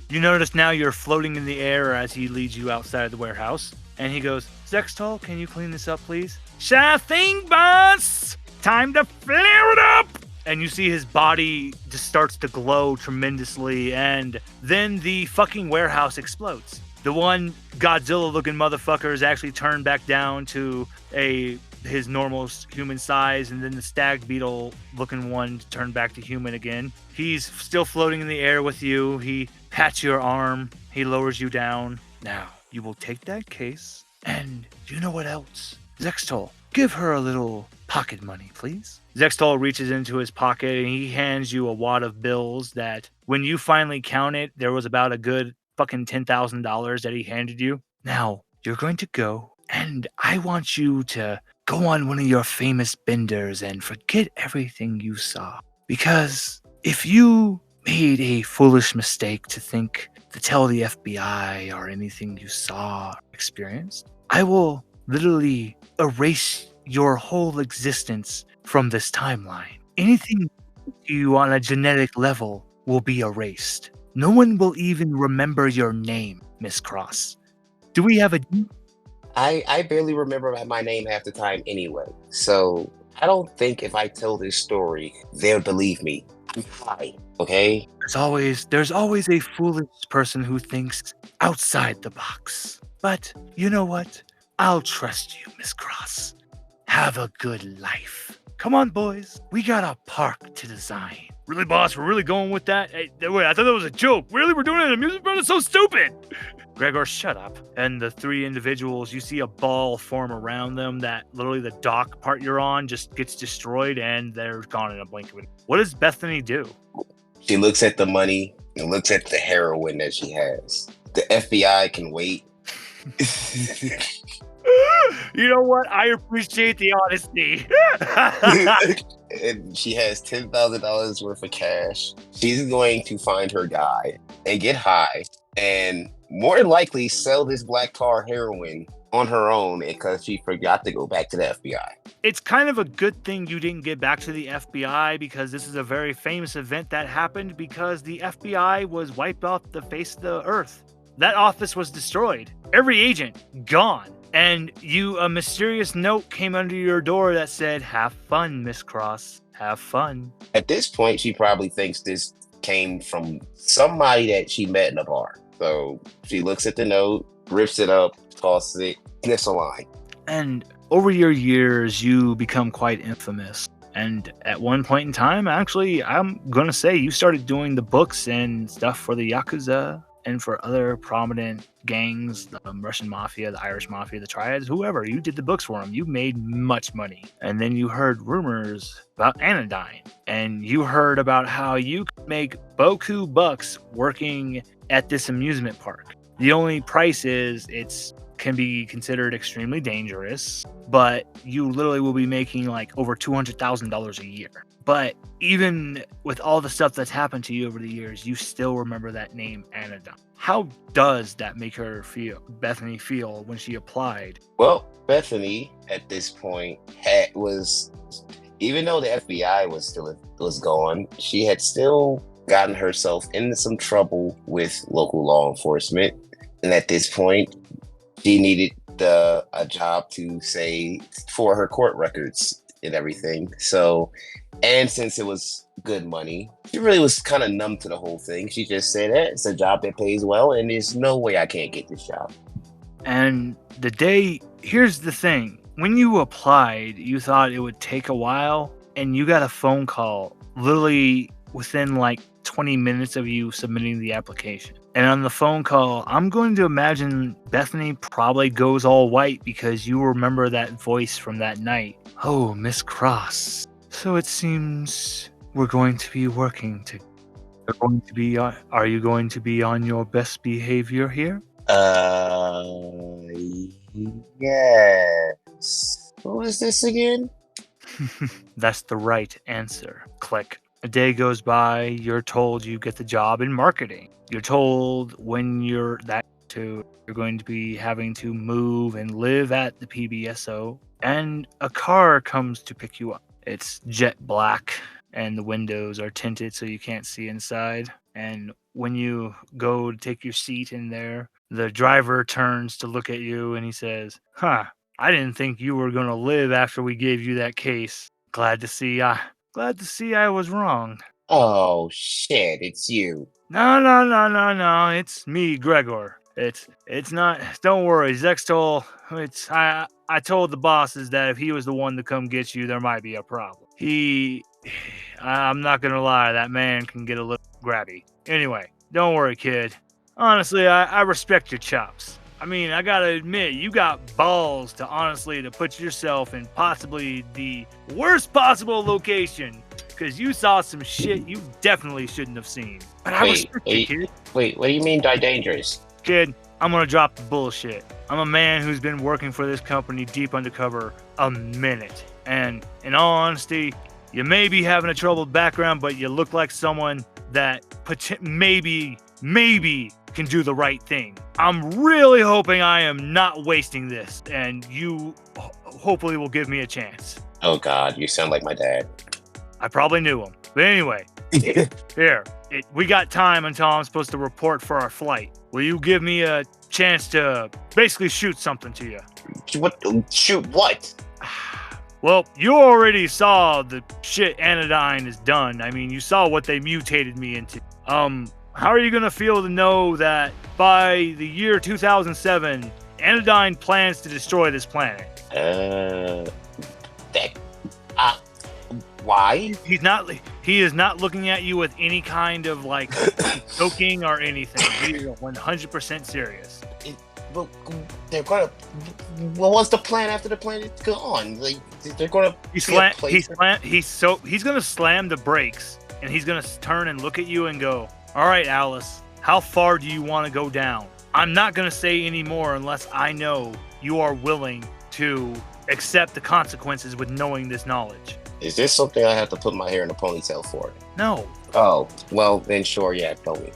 You notice now you're floating in the air as he leads you outside the warehouse. And he goes, Zextol, can you clean this up, please? Sure thing, boss! Time to flare it up! And you see his body just starts to glow tremendously, and then the fucking warehouse explodes. The one Godzilla-looking motherfucker is actually turned back down to his normal human size, and then the stag beetle-looking one turned back to human again. He's still floating in the air with you. He pats your arm. He lowers you down. Now, you will take that case, and do you know what else? Zextol, give her a little pocket money, please. Zextol reaches into his pocket, and he hands you a wad of bills that, when you finally count it, there was about a good fucking $10,000 that he handed you. Now, you're going to go, and I want you to go on one of your famous benders and forget everything you saw. Because if you made a foolish mistake to tell the FBI or anything you saw or experienced, I will literally erase your whole existence from this timeline. Anything you on a genetic level will be erased. No one will even remember your name, Miss Cross. Do we have a... I barely remember my name half the time anyway, so I don't think if I tell this story, they'll believe me. I'm fine, okay? There's always a foolish person who thinks outside the box. But you know what? I'll trust you, Miss Cross. Have a good life. Come on, boys. We got a park to design. Really, boss? We're really going with that? Hey, wait, I thought that was a joke. Really? We're doing an amusement park? It's so stupid. Gregor, shut up. And the three individuals, you see a ball form around them that literally the dock part you're on just gets destroyed and they're gone in a blink of an eye. What does Bethany do? She looks at the money and looks at the heroin that she has. The FBI can wait. You know what? I appreciate the honesty. And she has $10,000 worth of cash. She's going to find her guy and get high and more than likely sell this black tar heroin on her own because she forgot to go back to the FBI. It's kind of a good thing you didn't get back to the FBI because this is a very famous event that happened because the FBI was wiped off the face of the earth. That office was destroyed. Every agent gone. And a mysterious note came under your door that said, "Have fun, Miss Cross. Have fun." At this point, she probably thinks this came from somebody that she met in a bar. So she looks at the note, rips it up, tosses it, sniffs a line. And over your years, you become quite infamous. And at one point in time, actually, I'm going to say you started doing the books and stuff for the Yakuza and for other prominent gangs, the Russian Mafia, the Irish Mafia, the Triads, whoever. You did the books for them. You made much money. And then you heard rumors about anodyne. And you heard about how you could make boku bucks working at this amusement park. The only price is can be considered extremely dangerous, but you literally will be making like over $200,000 a year. But even with all the stuff that's happened to you over the years, you still remember that name, Anodyne. How does that make Bethany feel when she applied? Well, Bethany at this point was, even though the FBI was gone, she had still gotten herself into some trouble with local law enforcement, and at this point, she needed a job to say for her court records and everything. So. And since it was good money, she really was kind of numb to the whole thing. She just said, it's a job that pays well, and there's no way I can't get this job. And here's the thing. When you applied, you thought it would take a while, and you got a phone call literally within like 20 minutes of you submitting the application. And on the phone call, I'm going to imagine Bethany probably goes all white because you remember that voice from that night. Oh, Miss Cross. So it seems we're going to be working together. Are you going to be on your best behavior here? Yes. Who is this again? That's the right answer. Click. A day goes by, you're told you get the job in marketing. You're told when you're going to be having to move and live at the PBSO, and a car comes to pick you up. It's jet black, and the windows are tinted so you can't see inside. And when you go to take your seat in there, the driver turns to look at you and he says, I didn't think you were going to live after we gave you that case. Glad to see I was wrong. Oh shit, it's you. No. It's me, Gregor. It's not. Don't worry, Zextol. I told the bosses that if he was the one to come get you, there might be a problem. I'm not gonna lie, that man can get a little grabby. Anyway, don't worry, kid. Honestly, I respect your chops. I mean, I gotta admit, you got balls to put yourself in possibly the worst possible location, because you saw some shit you definitely shouldn't have seen. But I respect you, kid. Wait, what do you mean die dangerous? Kid, I'm gonna drop the bullshit. I'm a man who's been working for this company deep undercover a minute. And in all honesty, you may be having a troubled background, but you look like someone that maybe can do the right thing. I'm really hoping I am not wasting this, and you hopefully will give me a chance. Oh God, you sound like my dad. I probably knew him. But anyway, here, we got time until I'm supposed to report for our flight. Will you give me a chance to basically shoot something to you? What? Shoot what? Well, you already saw the shit Anodyne has done. I mean, you saw what they mutated me into. How are you gonna feel to know that by the year 2007, Anodyne plans to destroy this planet? Why? He is not looking at you with any kind of like joking or anything. He is 100% serious. Well, they're gonna. Well, what's the plan after the planet's gone? Like they're gonna. He's gonna slam the brakes, and he's gonna turn and look at you and go, "All right, Alice, how far do you want to go down? I'm not gonna say any more unless I know you are willing to accept the consequences with knowing this knowledge." Is this something I have to put my hair in a ponytail for? No. Oh, well then sure, yeah, tell me.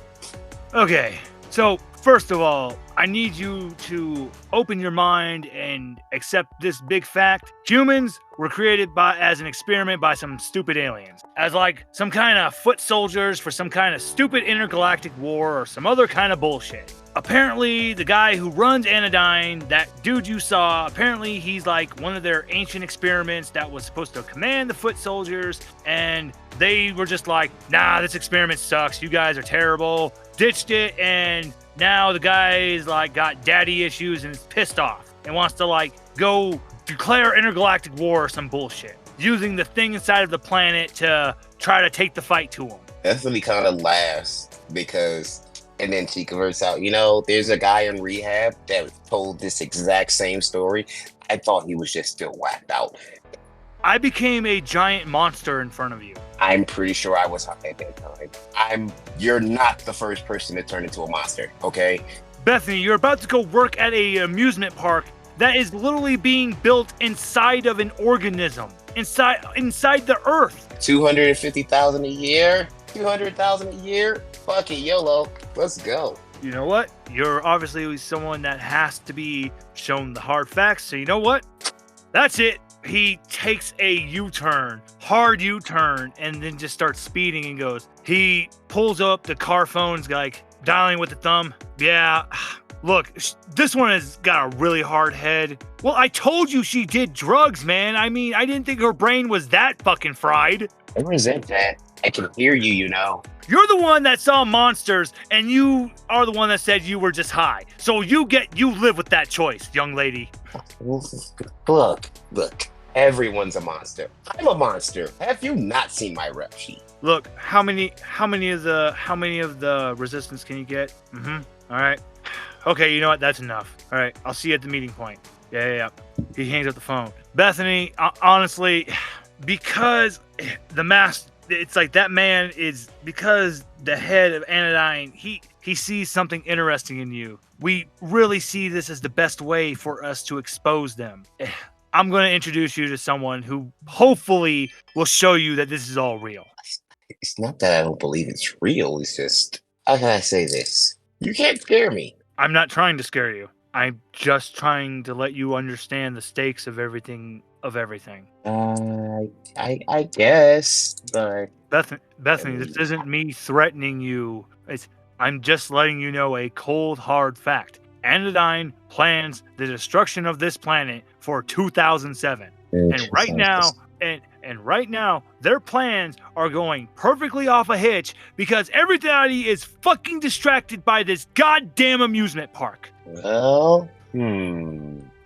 Okay, so first of all, I need you to open your mind and accept this big fact. Humans were created as an experiment by some stupid aliens. As like some kind of foot soldiers for some kind of stupid intergalactic war or some other kind of bullshit. Apparently, the guy who runs Anodyne, that dude you saw, apparently he's like one of their ancient experiments that was supposed to command the foot soldiers, and they were just like, nah, this experiment sucks, you guys are terrible, ditched it, and now the guy's like got daddy issues and is pissed off and wants to like go declare intergalactic war or some bullshit, using the thing inside of the planet to try to take the fight to him. Bethany kind of laughs because, and then she converts out, there's a guy in rehab that told this exact same story. I thought he was just still whacked out. I became a giant monster in front of you. I'm pretty sure I was high at that time. You're not the first person to turn into a monster, okay? Bethany, you're about to go work at a amusement park that is literally being built inside of an organism, inside the earth. 250,000 a year? 200,000 a year? Fuck it, YOLO. Let's go. You know what? You're obviously someone that has to be shown the hard facts, so you know what? That's it. He takes a hard U-turn, and then just starts speeding and goes. He pulls up the car phones, like dialing with the thumb. Yeah, look, this one has got a really hard head. Well, I told you she did drugs, man. I mean, I didn't think her brain was that fucking fried. I resent that. I can hear you, You're the one that saw monsters, and you are the one that said you were just high. So you live with that choice, young lady. Look. Everyone's a monster. I'm a monster. Have you not seen my rep sheet? Look, how many of the resistance can you get? All right. Okay, you know what? That's enough. All right, I'll see you at the meeting point. Yeah. He hangs up the phone. Bethany, honestly, because it's like that man is, because the head of Anodyne, he sees something interesting in you. We really see this as the best way for us to expose them. I'm going to introduce you to someone who hopefully will show you that this is all real. It's not that I don't believe it's real. It's just, how can I say this? You can't scare me. I'm not trying to scare you. I'm just trying to let you understand the stakes of everything. I guess, but Bethany, this isn't me threatening you. I'm just letting you know a cold, hard fact. Anodyne plans the destruction of this planet for 2007. And right now, their plans are going perfectly off a hitch because everybody is fucking distracted by this goddamn amusement park. Well,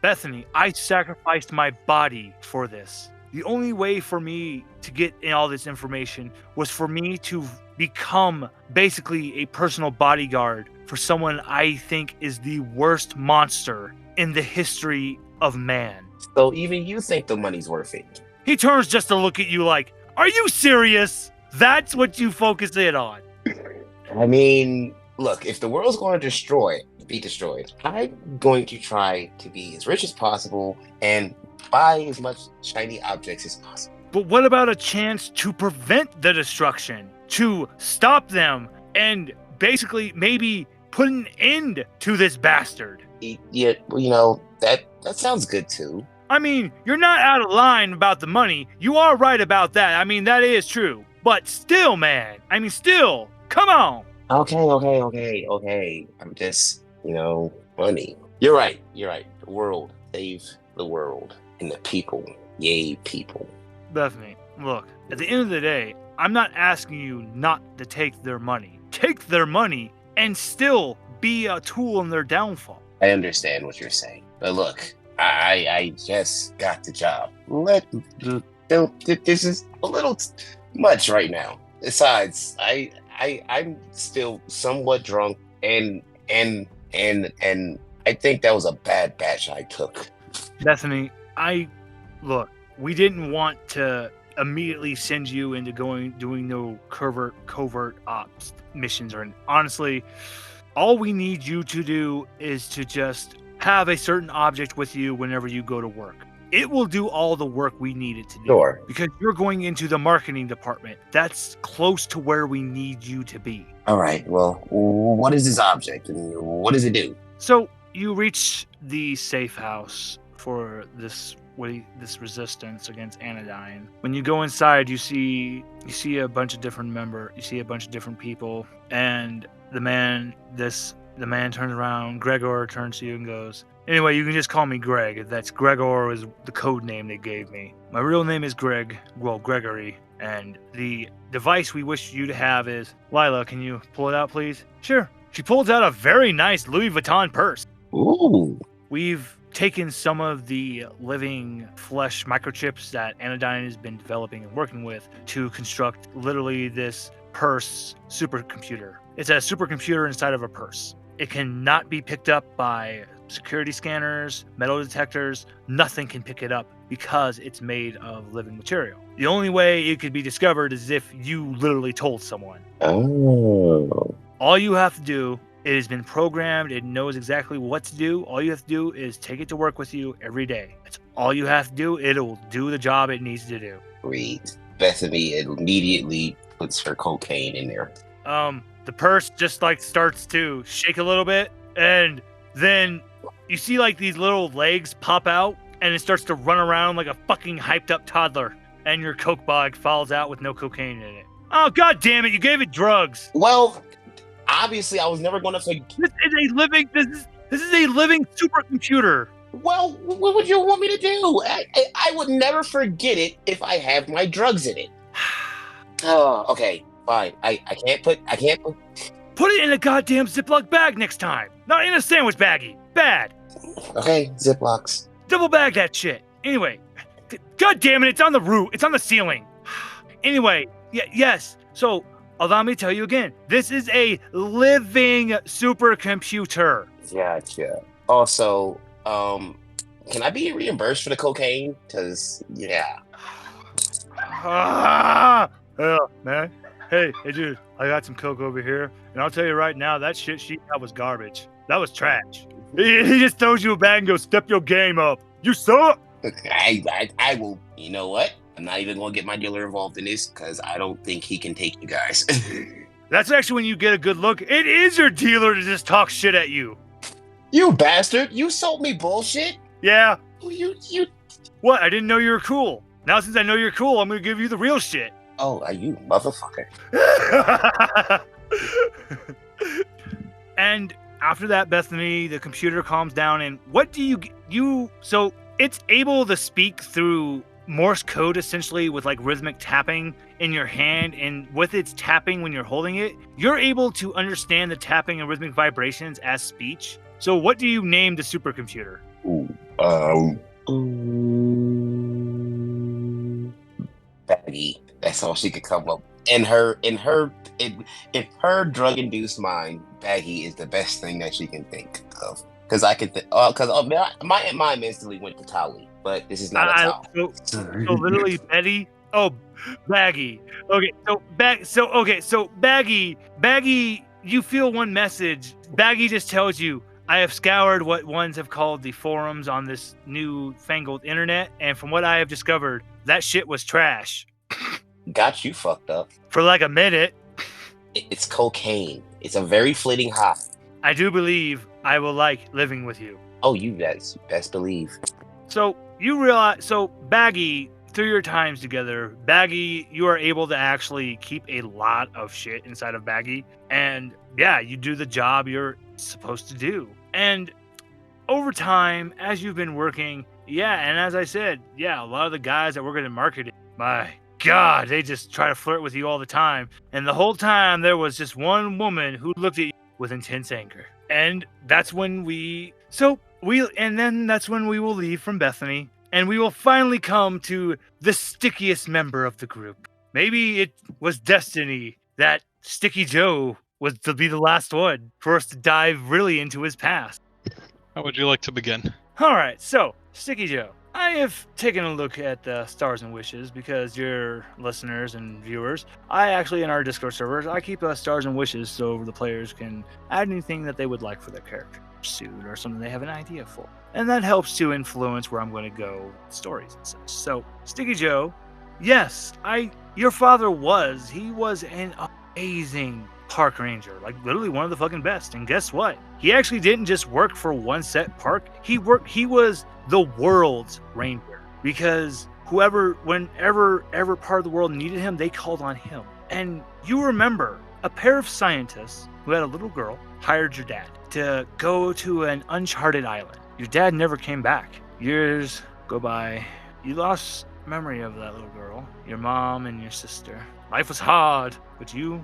Bethany, I sacrificed my body for this. The only way for me to get in all this information was for me to become basically a personal bodyguard for someone I think is the worst monster in the history of man. So even you think the money's worth it? He turns just to look at you like, are you serious? That's what you focus in on. I mean, look, if the world's going to be destroyed, I'm going to try to be as rich as possible and buy as much shiny objects as possible. But what about a chance to prevent the destruction? To stop them and basically maybe put an end to this bastard? Yeah, you know, that sounds good too. I mean, you're not out of line about the money. You are right about that. I mean, that is true. But still, man. I mean, still. Come on. Okay. I'm just, money. You're right. The world. Save the world. And the people. Yay, people. Bethany, look, at the end of the day, I'm not asking you not to take their money. Take their money and still be a tool in their downfall. I understand what you're saying. But look, I just got the job. This is a little much right now. Besides, I'm still somewhat drunk and I think that was a bad batch I took. Bethany, look, we didn't want to immediately send you into doing no covert ops missions, or honestly, all we need you to do is to just have a certain object with you whenever you go to work. It will do all the work we need it to do. Sure. Because you're going into the marketing department. That's close to where we need you to be. All right. Well, what is this object and what does it do? So you reach the safe house for this resistance against Anodyne. When you go inside, you see a bunch of different people, and the man turns around. Gregor turns to you and goes, "Anyway, you can just call me Greg. That's Gregor is the code name they gave me. My real name is Gregory, and the device we wish you to have is..." Lila, can you pull it out, please? Sure. She pulls out a very nice Louis Vuitton purse. Ooh. We've taken some of the living flesh microchips that Anodyne has been developing and working with to construct literally this purse supercomputer. It's a supercomputer inside of a purse. It cannot be picked up by security scanners, metal detectors. Nothing can pick it up because it's made of living material. The only way it could be discovered is if you literally told someone. Oh. All you have to do, it has been programmed. It knows exactly what to do. All you have to do is take it to work with you every day. That's all you have to do. It'll do the job it needs to do. Great. Bethany immediately puts her cocaine in there. The purse just starts to shake a little bit, and then you see these little legs pop out, and it starts to run around like a fucking hyped up toddler, and your coke bag falls out with no cocaine in it. Oh, god damn it, you gave it drugs. Well, obviously I was never going to forget. This is a living supercomputer. Well, what would you want me to do? I would never forget it if I have my drugs in it. Oh, okay, fine. I can't put. Put it in a goddamn Ziploc bag next time. Not in a sandwich baggie. Bad. Okay, Ziplocs. Double bag that shit. Anyway, God damn it! It's on the roof. It's on the ceiling. Anyway, yes. So allow me to tell you again. This is a living supercomputer. Gotcha. Also, can I be reimbursed for the cocaine? Cause yeah. Yeah, man. Hey, dude. I got some coke over here, and I'll tell you right now, that shit she got was garbage. That was trash. He just throws you a bag and goes, "Step your game up. You suck." I will. You know what? I'm not even gonna get my dealer involved in this because I don't think he can take you guys. That's actually when you get a good look. It is your dealer to just talk shit at you. You bastard! You sold me bullshit. Yeah. You. What? I didn't know you were cool. Now since I know you're cool, I'm gonna give you the real shit. Oh, are you motherfucker? And after that, Bethany, the computer calms down, and what do you? So it's able to speak through Morse code, essentially, with like rhythmic tapping in your hand, and with its tapping when you're holding it, you're able to understand the tapping and rhythmic vibrations as speech. So what do you name the supercomputer? Baggy. That's all she could come up. In her drug-induced mind, Baggy is the best thing that she can think of. Because I could, my mind instantly went to Tali, but this is not a Tali. So literally, Betty. Oh, Baggy. Okay, so Baggy. You feel one message. Baggy just tells you, "I have scoured what ones have called the forums on this new-fangled internet, and from what I have discovered, that shit was trash." Got you fucked up. For like a minute. It's cocaine. It's a very fleeting high. I do believe I will like living with you. Oh, you guys best believe. So you realize, Baggy, through your times together, Baggy, you are able to actually keep a lot of shit inside of Baggy. And yeah, you do the job you're supposed to do. And over time, as you've been working, and as I said, a lot of the guys that work in marketing, my God, they just try to flirt with you all the time. And the whole time, there was just one woman who looked at you with intense anger. And that's when that's when we will leave from Bethany, and we will finally come to the stickiest member of the group. Maybe it was destiny that Sticky Joe was to be the last one for us to dive really into his past. How would you like to begin? All right, so Sticky Joe, I have taken a look at the Stars and Wishes because your listeners and viewers, I actually, in our Discord servers, I keep Stars and Wishes so the players can add anything that they would like for their character suit or something they have an idea for. And that helps to influence where I'm going to go with stories and such. So, Sticky Joe, yes, your father was an amazing park ranger, like literally one of the fucking best. And guess what? He actually didn't just work for one set park. He was the world's ranger, because whenever part of the world needed him, they called on him. And you remember a pair of scientists who had a little girl hired your dad to go to an uncharted island. Your dad never came back. Years go by. You lost memory of that little girl, your mom and your sister. Life was hard, but you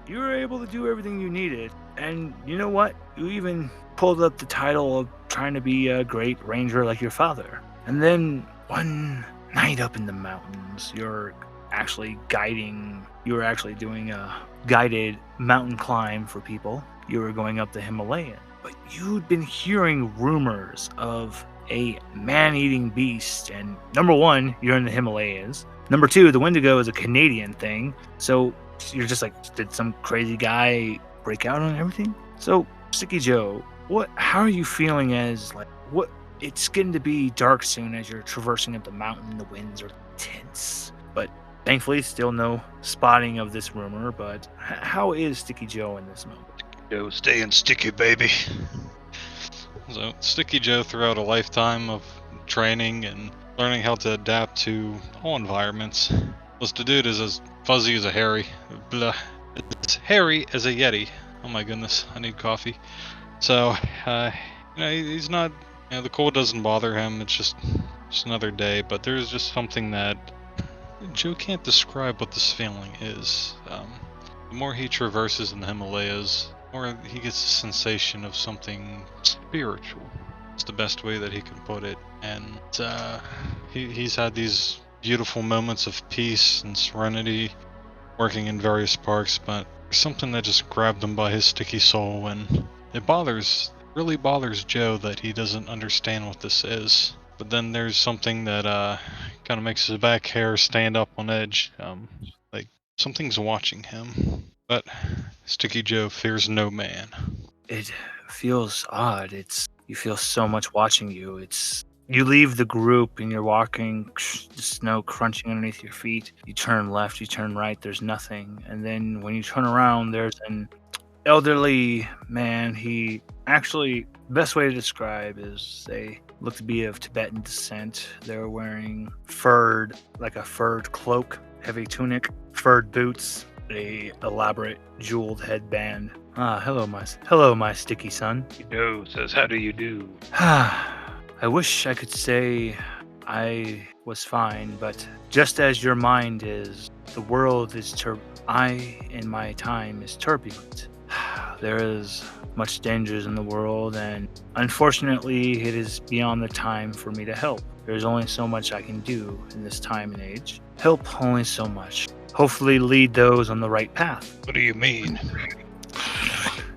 were able to do everything you needed. And you know what? You even pulled up the title of trying to be a great ranger like your father. And then one night up in the mountains, you were actually doing a guided mountain climb for people. You were going up the Himalayan. But you'd been hearing rumors of a man-eating beast. And number one, you're in the Himalayas. Number two, the Wendigo is a Canadian thing. So you're just like, did some crazy guy break out on everything? So, Sticky Joe, how are you feeling it's getting to be dark soon as you're traversing up the mountain, the winds are tense. But thankfully, still no spotting of this rumor, but how is Sticky Joe in this moment? Joe, staying sticky, baby. So, Sticky Joe, throughout a lifetime of training and learning how to adapt to all environments, was the dude is as fuzzy as a hairy. Blah. As hairy as a Yeti. Oh my goodness, I need coffee. So, he's not, the cold doesn't bother him, it's just another day, but there's just something that Joe can't describe what this feeling is. The more he traverses in the Himalayas, the more he gets a sensation of something spiritual. It's the best way that he can put it. and he's had these beautiful moments of peace and serenity working in various parks, but there's something that just grabbed him by his sticky soul, and it really bothers Joe that he doesn't understand what this is. But then there's something that kind of makes his back hair stand up on edge, like something's watching him. But Sticky Joe fears no man. It feels odd. You feel so much watching you. You leave the group and you're walking, the snow crunching underneath your feet. You turn left, you turn right, there's nothing. And then when you turn around, there's an elderly man. He actually, best way to describe is they look to be of Tibetan descent. They're wearing like a furred cloak, heavy tunic, furred boots, a elaborate jeweled headband. Hello, my sticky son. Joe says, how do you do? I wish I could say I was fine, but just as your mind is, the world is I, in my time, is turbulent. There is much dangers in the world, and unfortunately, it is beyond the time for me to help. There's only so much I can do in this time and age. Help only so much. Hopefully lead those on the right path. What do you mean?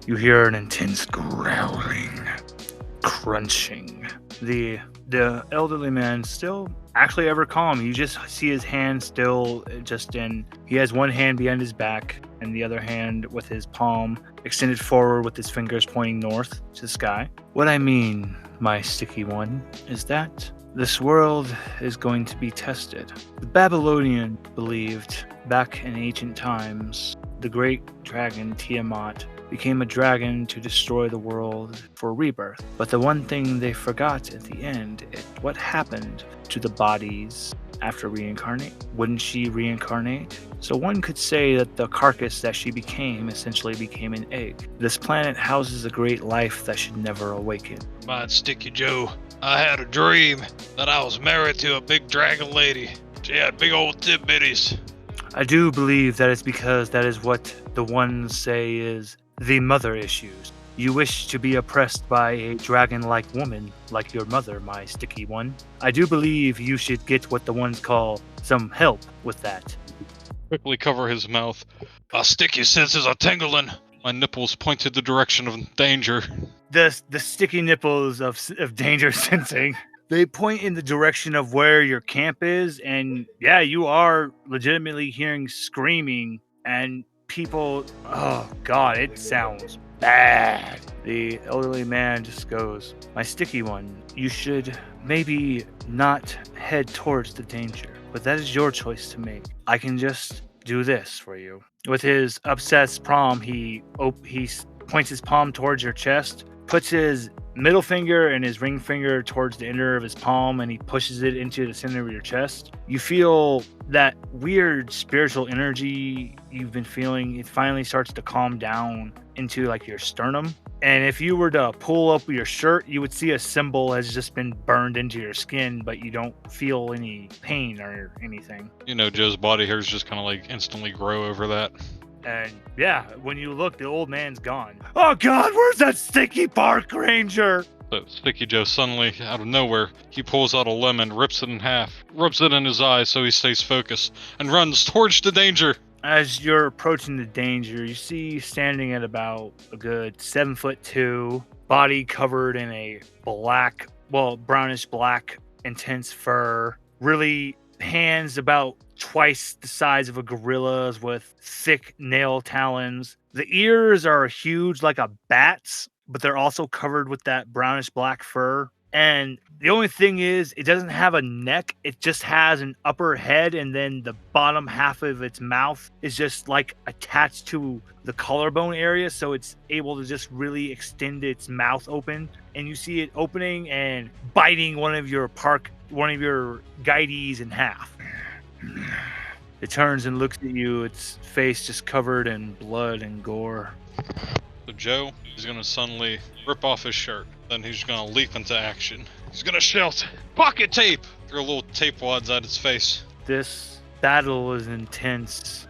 You hear an intense growling, crunching. The elderly man still actually ever calm. You just see his hand still he has one hand behind his back and the other hand with his palm extended forward with his fingers pointing north to the sky. What I mean, my sticky one, is that this world is going to be tested. The Babylonian believed back in ancient times the great dragon Tiamat became a dragon to destroy the world for rebirth. But the one thing they forgot at the end is what happened to the bodies after reincarnate. Wouldn't she reincarnate? So one could say that the carcass that she became essentially became an egg. This planet houses a great life that should never awaken. My Sticky Joe, I had a dream that I was married to a big dragon lady. She had big old tit-bitties. I do believe that it's because that is what the ones say is the mother issues. You wish to be oppressed by a dragon-like woman, like your mother, my sticky one. I do believe you should get what the ones call some help with that. Quickly cover his mouth. My sticky senses are tingling. My nipples point to the direction of danger. The sticky nipples of danger sensing. They point in the direction of where your camp is, and yeah, you are legitimately hearing screaming and people. Oh god, it sounds bad. The elderly man just goes, my sticky one, you should maybe not head towards the danger, but that is your choice to make. I can just do this for you. With his upset palm, he points his palm towards your chest, puts his middle finger and his ring finger towards the inner of his palm, and he pushes it into the center of your chest. You feel that weird spiritual energy you've been feeling. It finally starts to calm down into like your sternum. And if you were to pull up your shirt, you would see a symbol has just been burned into your skin, but you don't feel any pain or anything. You know, Joe's body hairs just kind of like instantly grow over that. And yeah, when you look, the old man's gone. Oh god, where's that sticky park ranger? So Sticky Joe suddenly, out of nowhere, he pulls out a lemon, rips it in half, rubs it in his eyes so he stays focused, and runs towards the danger. As you're approaching the danger, you see standing at about a good 7'2", body covered in a brownish black, intense fur, really hands about twice the size of a gorilla's with thick nail talons. The ears are huge like a bat's, but they're also covered with that brownish black fur. And the only thing is, it doesn't have a neck. It just has an upper head, and then the bottom half of its mouth is just like attached to the collarbone area, so it's able to just really extend its mouth open. And you see it opening and biting one of your guidees in half. It turns and looks at you, its face just covered in blood and gore. So Joe is going to suddenly rip off his shirt. Then he's going to leap into action. He's going to shout, "Pocket tape!" Throw little tape wads at its face. This battle is intense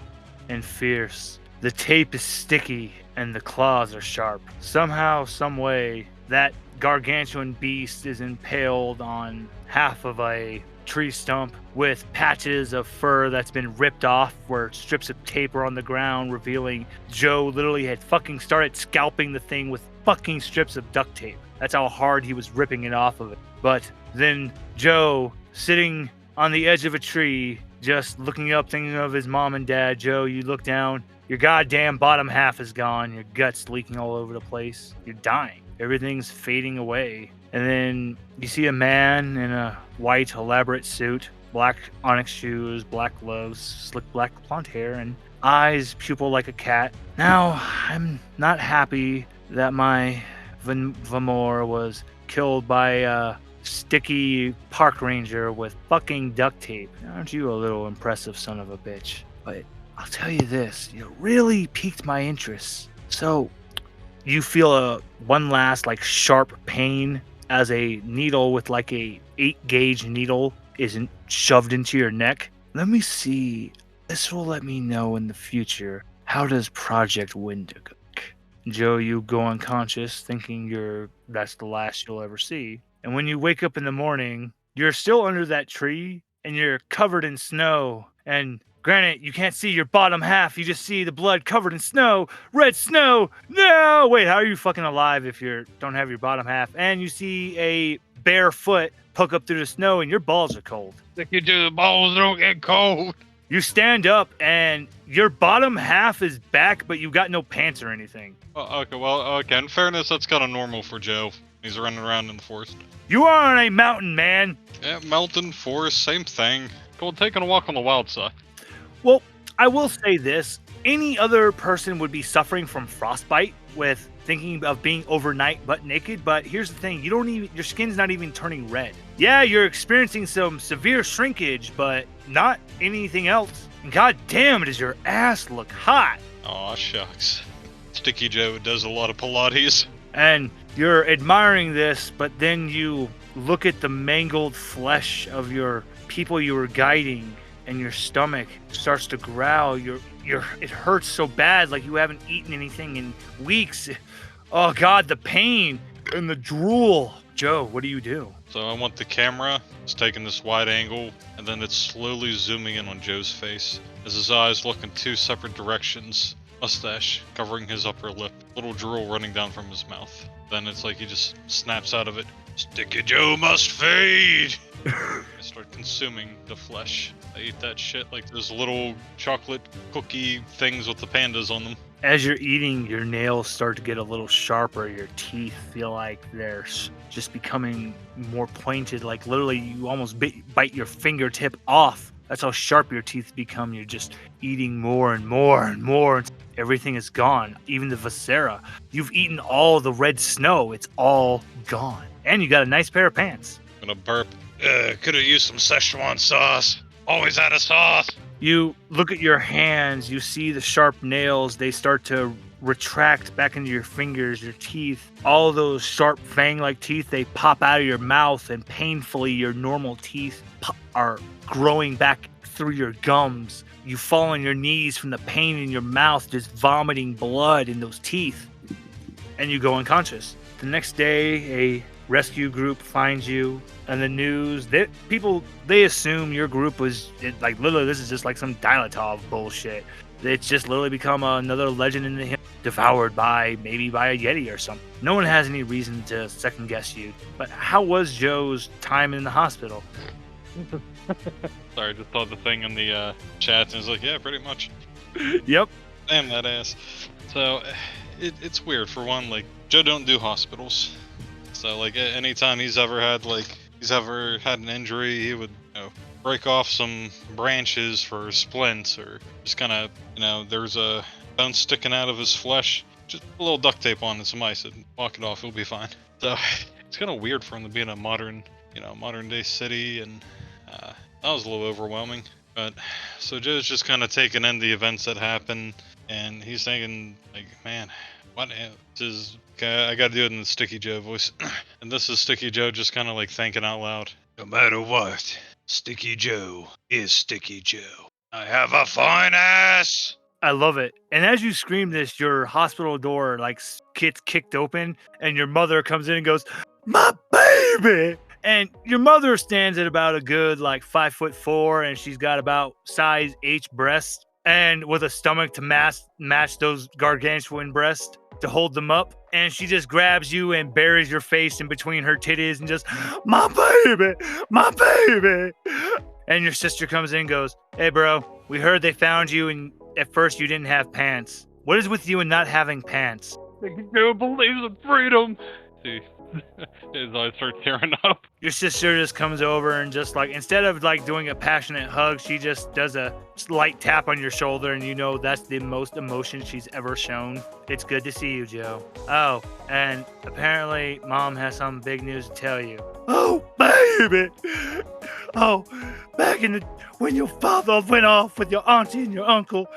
and fierce. The tape is sticky and the claws are sharp. Somehow, some way, that gargantuan beast is impaled on half of a tree stump with patches of fur that's been ripped off where strips of tape are on the ground, revealing Joe literally had fucking started scalping the thing with fucking strips of duct tape. That's how hard he was ripping it off of it. But then Joe, sitting on the edge of a tree, just looking up, thinking of his mom and dad. Joe, you look down, your goddamn bottom half is gone, your guts leaking all over the place, you're dying. Everything's fading away. And then you see a man in a white, elaborate suit, black onyx shoes, black gloves, slick black blonde hair, and eyes pupil like a cat. Now, I'm not happy that my Vamor was killed by a sticky park ranger with fucking duct tape. Aren't you a little impressive son of a bitch? But I'll tell you this, you really piqued my interest. So, you feel one last like sharp pain as a needle with like a 8-gauge needle isn't shoved into your neck. Let me see. This will let me know in the future. How does Project Windigo look? Joe, you go unconscious thinking that's the last you'll ever see. And when you wake up in the morning, you're still under that tree and you're covered in snow. And granted, you can't see your bottom half. You just see the blood covered in snow. Red snow. No! Wait, how are you fucking alive if you don't have your bottom half? And you see a bare foot poke up through the snow and your balls are cold. Sticky Joe, the balls don't get cold. You stand up and your bottom half is back, but you got no pants or anything. Okay, in fairness, that's kind of normal for Joe. He's running around in the forest. You are on a mountain, man. Yeah, mountain, forest, same thing. Go taking a walk on the wild side. Well, I will say this. Any other person would be suffering from frostbite with thinking of being overnight butt naked, but here's the thing. Your skin's not even turning red. Yeah, you're experiencing some severe shrinkage, but not anything else. And god damn, does your ass look hot. Aw, shucks. Sticky Joe does a lot of Pilates. And you're admiring this, but then you look at the mangled flesh of your people you were guiding, and your stomach starts to growl. It hurts so bad, like you haven't eaten anything in weeks. Oh god, the pain and the drool. Joe, what do you do? So I want the camera, it's taking this wide angle, and then it's slowly zooming in on Joe's face, as his eyes look in two separate directions. Mustache covering his upper lip, little drool running down from his mouth. Then it's like he just snaps out of it. Sticky Joe must fade! I start consuming the flesh. I eat that shit like those little chocolate cookie things with the pandas on them. As you're eating, your nails start to get a little sharper. Your teeth feel like they're just becoming more pointed. Like literally you almost bite your fingertip off. That's how sharp your teeth become. You're just eating more and more and more. Everything is gone. Even the viscera. You've eaten all the red snow. It's all gone. And you got a nice pair of pants. I'm gonna burp. Could have used some Szechuan sauce. Always had a sauce. You look at your hands. You see the sharp nails. They start to retract back into your fingers, your teeth. All those sharp fang-like teeth, they pop out of your mouth, and painfully your normal teeth are growing back through your gums. You fall on your knees from the pain in your mouth, just vomiting blood in those teeth. And you go unconscious. The next day, a rescue group finds you, and the news, they assume your group was, like, literally, this is just like some Dilatov bullshit. It's just literally become another legend in the hill, devoured maybe by a Yeti or something. No one has any reason to second guess you. But how was Joe's time in the hospital? Sorry, I just saw the thing in the chat and it was like, yeah, pretty much. Yep. Damn that ass. So, it's weird. For one, like, Joe don't do hospitals. So, like, anytime he's ever had an injury, he would, break off some branches for splints, or just kind of, there's a bone sticking out of his flesh. Just a little duct tape on and some ice and walk it off, he'll be fine. So, it's kind of weird for him to be in a modern day city, and that was a little overwhelming. But so Joe's just kind of taking in the events that happen, and he's thinking, like, man, what is? I gotta do it in the Sticky Joe voice, and this is Sticky Joe just kind of like thinking out loud. No matter what, Sticky Joe is Sticky Joe. I have a fine ass. I love it. And as you scream this, your hospital door like gets kicked open, and your mother comes in and goes, "My baby!" And your mother stands at about a good like 5'4", and she's got about size H breasts, and with a stomach to match those gargantuan breasts to hold them up. And she just grabs you and buries your face in between her titties and just, "My baby, my baby." And your sister comes in and goes, "Hey, bro, we heard they found you, and at first you didn't have pants. What is with you and not having pants?" Sticky Joe believes in freedom. See, his eyes start tearing up. Your sister just comes over and just like, instead of like doing a passionate hug, she just does a light tap on your shoulder, and you know that's the most emotion she's ever shown. "It's good to see you, Joe. Oh, and apparently Mom has some big news to tell you." "Oh, baby! Oh, back when your father went off with your auntie and your uncle,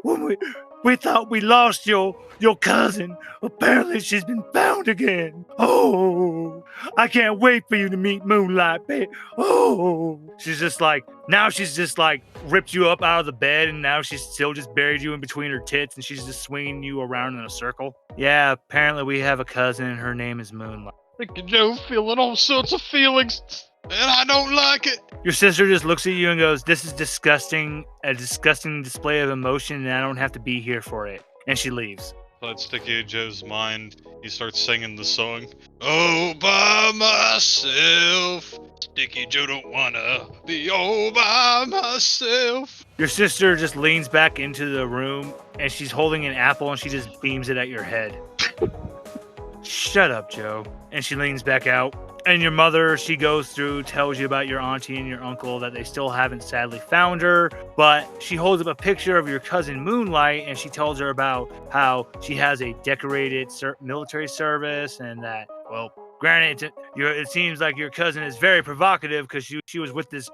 when we thought we lost your cousin. Apparently she's been found again. Oh, I can't wait for you to meet Moonlight, babe. Oh." She's just like ripped you up out of the bed, and now she's still just buried you in between her tits, and she's just swinging you around in a circle. "Yeah, apparently we have a cousin, and her name is Moonlight." Sticky Joe feeling all sorts of feelings, and I don't like it. Your sister just looks at you and goes, "This is disgusting, a disgusting display of emotion, and I don't have to be here for it." And she leaves. Inside Sticky Joe's mind, he starts singing the song. All by myself. Sticky Joe don't wanna be all by myself. Your sister just leans back into the room, and she's holding an apple, and she just beams it at your head. "Shut up, Joe." And she leans back out. And your mother, she goes through, tells you about your auntie and your uncle, that they still haven't sadly found her. But she holds up a picture of your cousin Moonlight, and she tells her about how she has a decorated military service, and that, well, granted, it seems like your cousin is very provocative because she was with this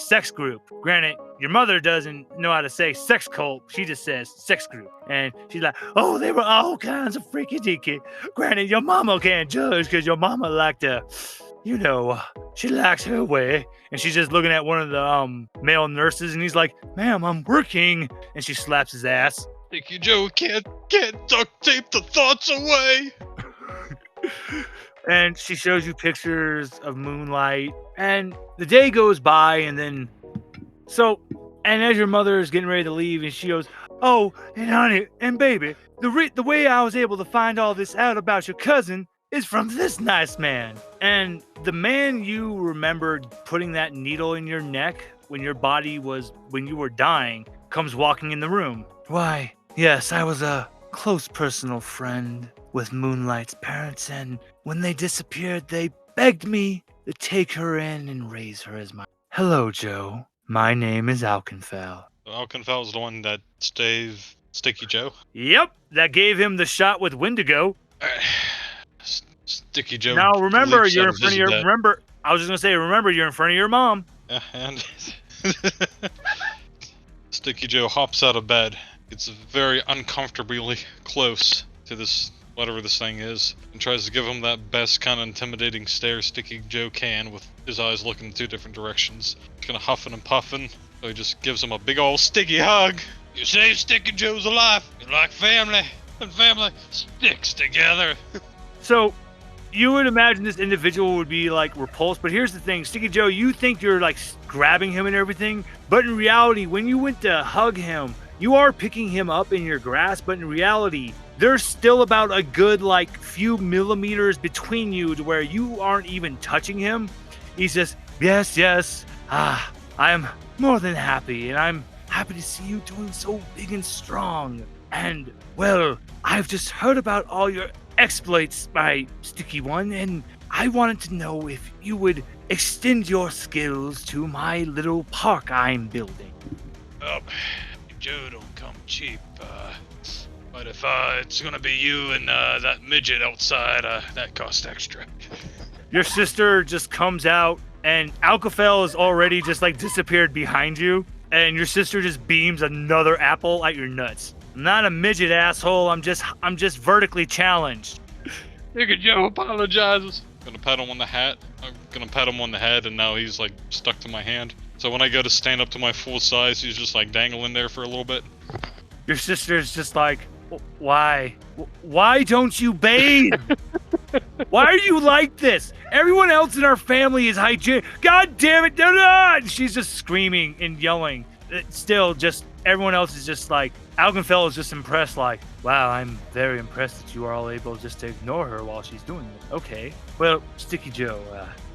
sex group. Granted, your mother doesn't know how to say sex cult. She just says sex group. And she's like, "Oh, they were all kinds of freaky deaky. Granted, your mama can't judge because your mama like to, she likes her way." And she's just looking at one of the male nurses, and he's like, "Ma'am, I'm working." And she slaps his ass. Sticky Joe can't duct tape the thoughts away. And she shows you pictures of Moonlight, and the day goes by, and as your mother is getting ready to leave, and she goes, "Oh, and honey, and baby, the way I was able to find all this out about your cousin is from this nice man." And the man you remembered putting that needle in your neck when you were dying comes walking in the room. "Why, yes, I was a close personal friend with Moonlight's parents, and when they disappeared, they begged me to take her in and raise her as my..." "Hello, Joe. My name is Alkenfell." Alkenfell is the one that saved Sticky Joe. "Yep, that gave him the shot with Wendigo." Sticky Joe. Now remember, you're in front of your. dad. Remember, I was just gonna say, remember, you're in front of your mom. And Sticky Joe hops out of bed. It's very uncomfortably close to this, whatever this thing is, and tries to give him that best kind of intimidating stare Sticky Joe can, with his eyes looking in 2 different directions. He's kind of huffing and puffing, so he just gives him a big old sticky hug. You saved Sticky Joe's life. You're like family, and family sticks together. So, you would imagine this individual would be like repulsed, but here's the thing, Sticky Joe, you think you're like grabbing him and everything, but in reality, when you went to hug him, you are picking him up in your grasp, but in reality, there's still about a good like few millimeters between you to where you aren't even touching him. He says, yes, I am more than happy, and I'm happy to see you doing so big and strong. And, well, I've just heard about all your exploits, my Sticky One, and I wanted to know if you would extend your skills to my little park I'm building. Oh, Joe don't come cheap, but if it's gonna be you and that midget outside, that costs extra. Your sister just comes out, and Alkafel is already just like disappeared behind you, and your sister just beams another apple at your nuts. "I'm not a midget, asshole. I'm just vertically challenged." Sticky Joe apologizes. Gonna pat him on the hat. I'm gonna pat him on the head, and now he's like stuck to my hand. So when I go to stand up to my full size, he's just like dangling there for a little bit. Your sister's just like, why? Why don't you bathe? Why are you like this? Everyone else in our family is hygienic. God damn it! And she's just screaming and yelling. Still, just everyone else is just like, Algenfell is just impressed, like, wow, I'm very impressed that you are all able just to ignore her while she's doing it. Okay. Well, Sticky Joe,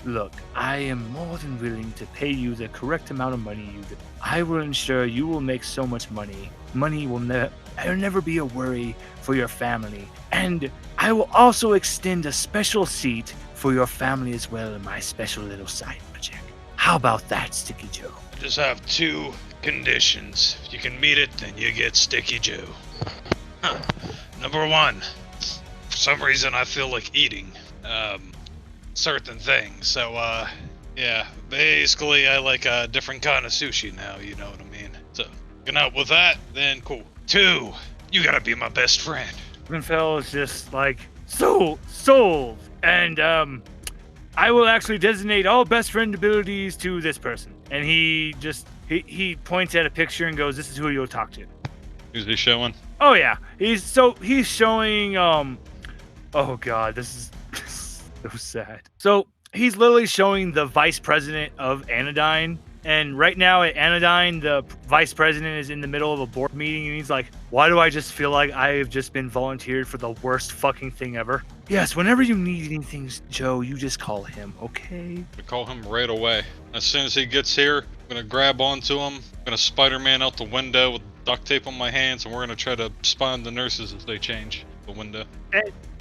look, I am more than willing to pay you the correct amount of money you do. I will ensure you will make so much money. Money will never be a worry for your family. And I will also extend a special seat for your family as well in my special little side project. How about that, Sticky Joe? I just have 2 conditions. If you can meet it, then you get Sticky Joe. Number 1, for some reason I feel like eating certain things. So yeah, basically I like a different kind of sushi now, you know what I mean? So, going out with that, then cool. 2, you gotta be my best friend. Algenfell is just like, sold. And I will actually designate all best friend abilities to this person. And he he points at a picture and goes, this is who you'll talk to. Who's he showing? Oh yeah, he's showing oh god, this is so sad. So he's literally showing the vice president of Anodyne, and right now at Anodyne, the vice president is in the middle of a board meeting, and he's like, why do I just feel like I have just been volunteered for the worst fucking thing ever? Yes, whenever you need anything, Joe, you just call him, okay? I call him right away. As soon as he gets here, I'm gonna grab onto him. I'm gonna Spider-Man out the window with duct tape on my hands, and we're gonna try to spy on the nurses as they change the window.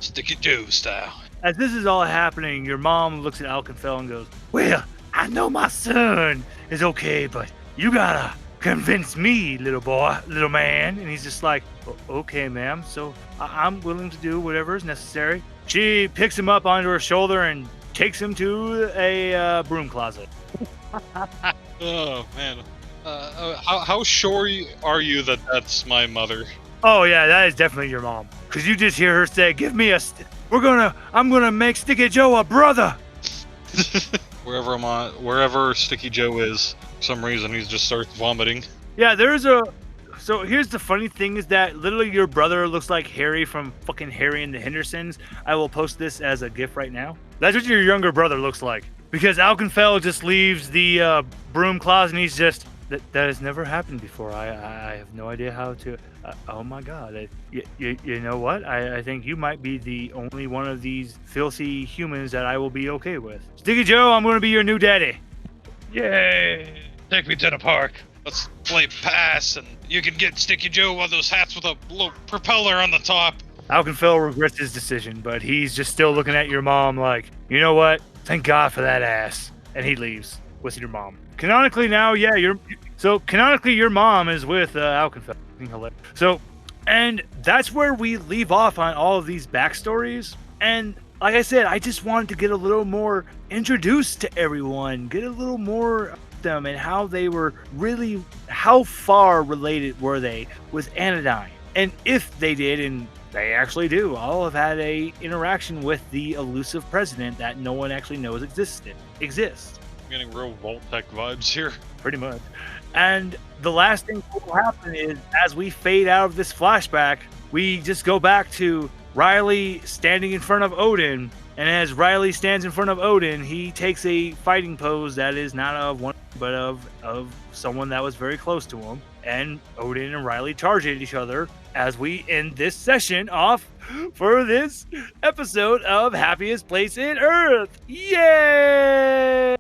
Sticky Joe style. As this is all happening, your mom looks at Algenfell and goes, well, I know my son is okay, but you gotta convince me, little man. And he's just like, okay, ma'am. So I'm willing to do whatever is necessary. She picks him up onto her shoulder and takes him to a broom closet. Oh, man. How sure are you that that's my mother? Oh, yeah, that is definitely your mom. Because you just hear her say, give me I'm gonna make Sticky Joe a brother. Wherever Sticky Joe is, for some reason he just starts vomiting. Yeah, so here's the funny thing is that literally your brother looks like Harry from fucking Harry and the Hendersons. I will post this as a GIF right now. That's what your younger brother looks like. Because Algenfell just leaves the broom closet and he's just, that has never happened before. I have no idea how to, oh my god. You know what? I think you might be the only one of these filthy humans that I will be okay with. Sticky Joe, I'm going to be your new daddy. Yay! Take me to the park. Let's play pass, and you can get Sticky Joe one of those hats with a little propeller on the top. Algenfell regrets his decision, but he's just still looking at your mom like, you know what? Thank God for that ass. And he leaves with your mom. Canonically now, yeah, canonically your mom is with Algenfell. So, and that's where we leave off on all of these backstories. And like I said, I just wanted to get a little more introduced to everyone, get a little more of them and how they were really, how far related were they with Anodyne? And if they did, and they actually do, all have had a interaction with the elusive president that no one actually knows exists. I'm getting real Vault-Tec vibes here. Pretty much. And the last thing that will happen is, as we fade out of this flashback, we just go back to Riley standing in front of Odin. And as Riley stands in front of Odin, he takes a fighting pose that is not of one, but of someone that was very close to him. And Odin and Riley charge at each other as we end this session off for this episode of Happiest Place in Earth. Yay!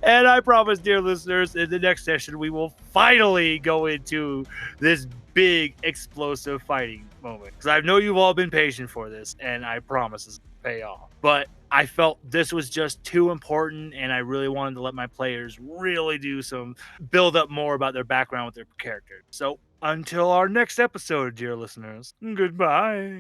And I promise, dear listeners, in the next session, we will finally go into this big explosive fighting moment. Because I know you've all been patient for this, and I promise this will pay off. But I felt this was just too important, and I really wanted to let my players really do some build up more about their background with their characters. So until our next episode, dear listeners, goodbye.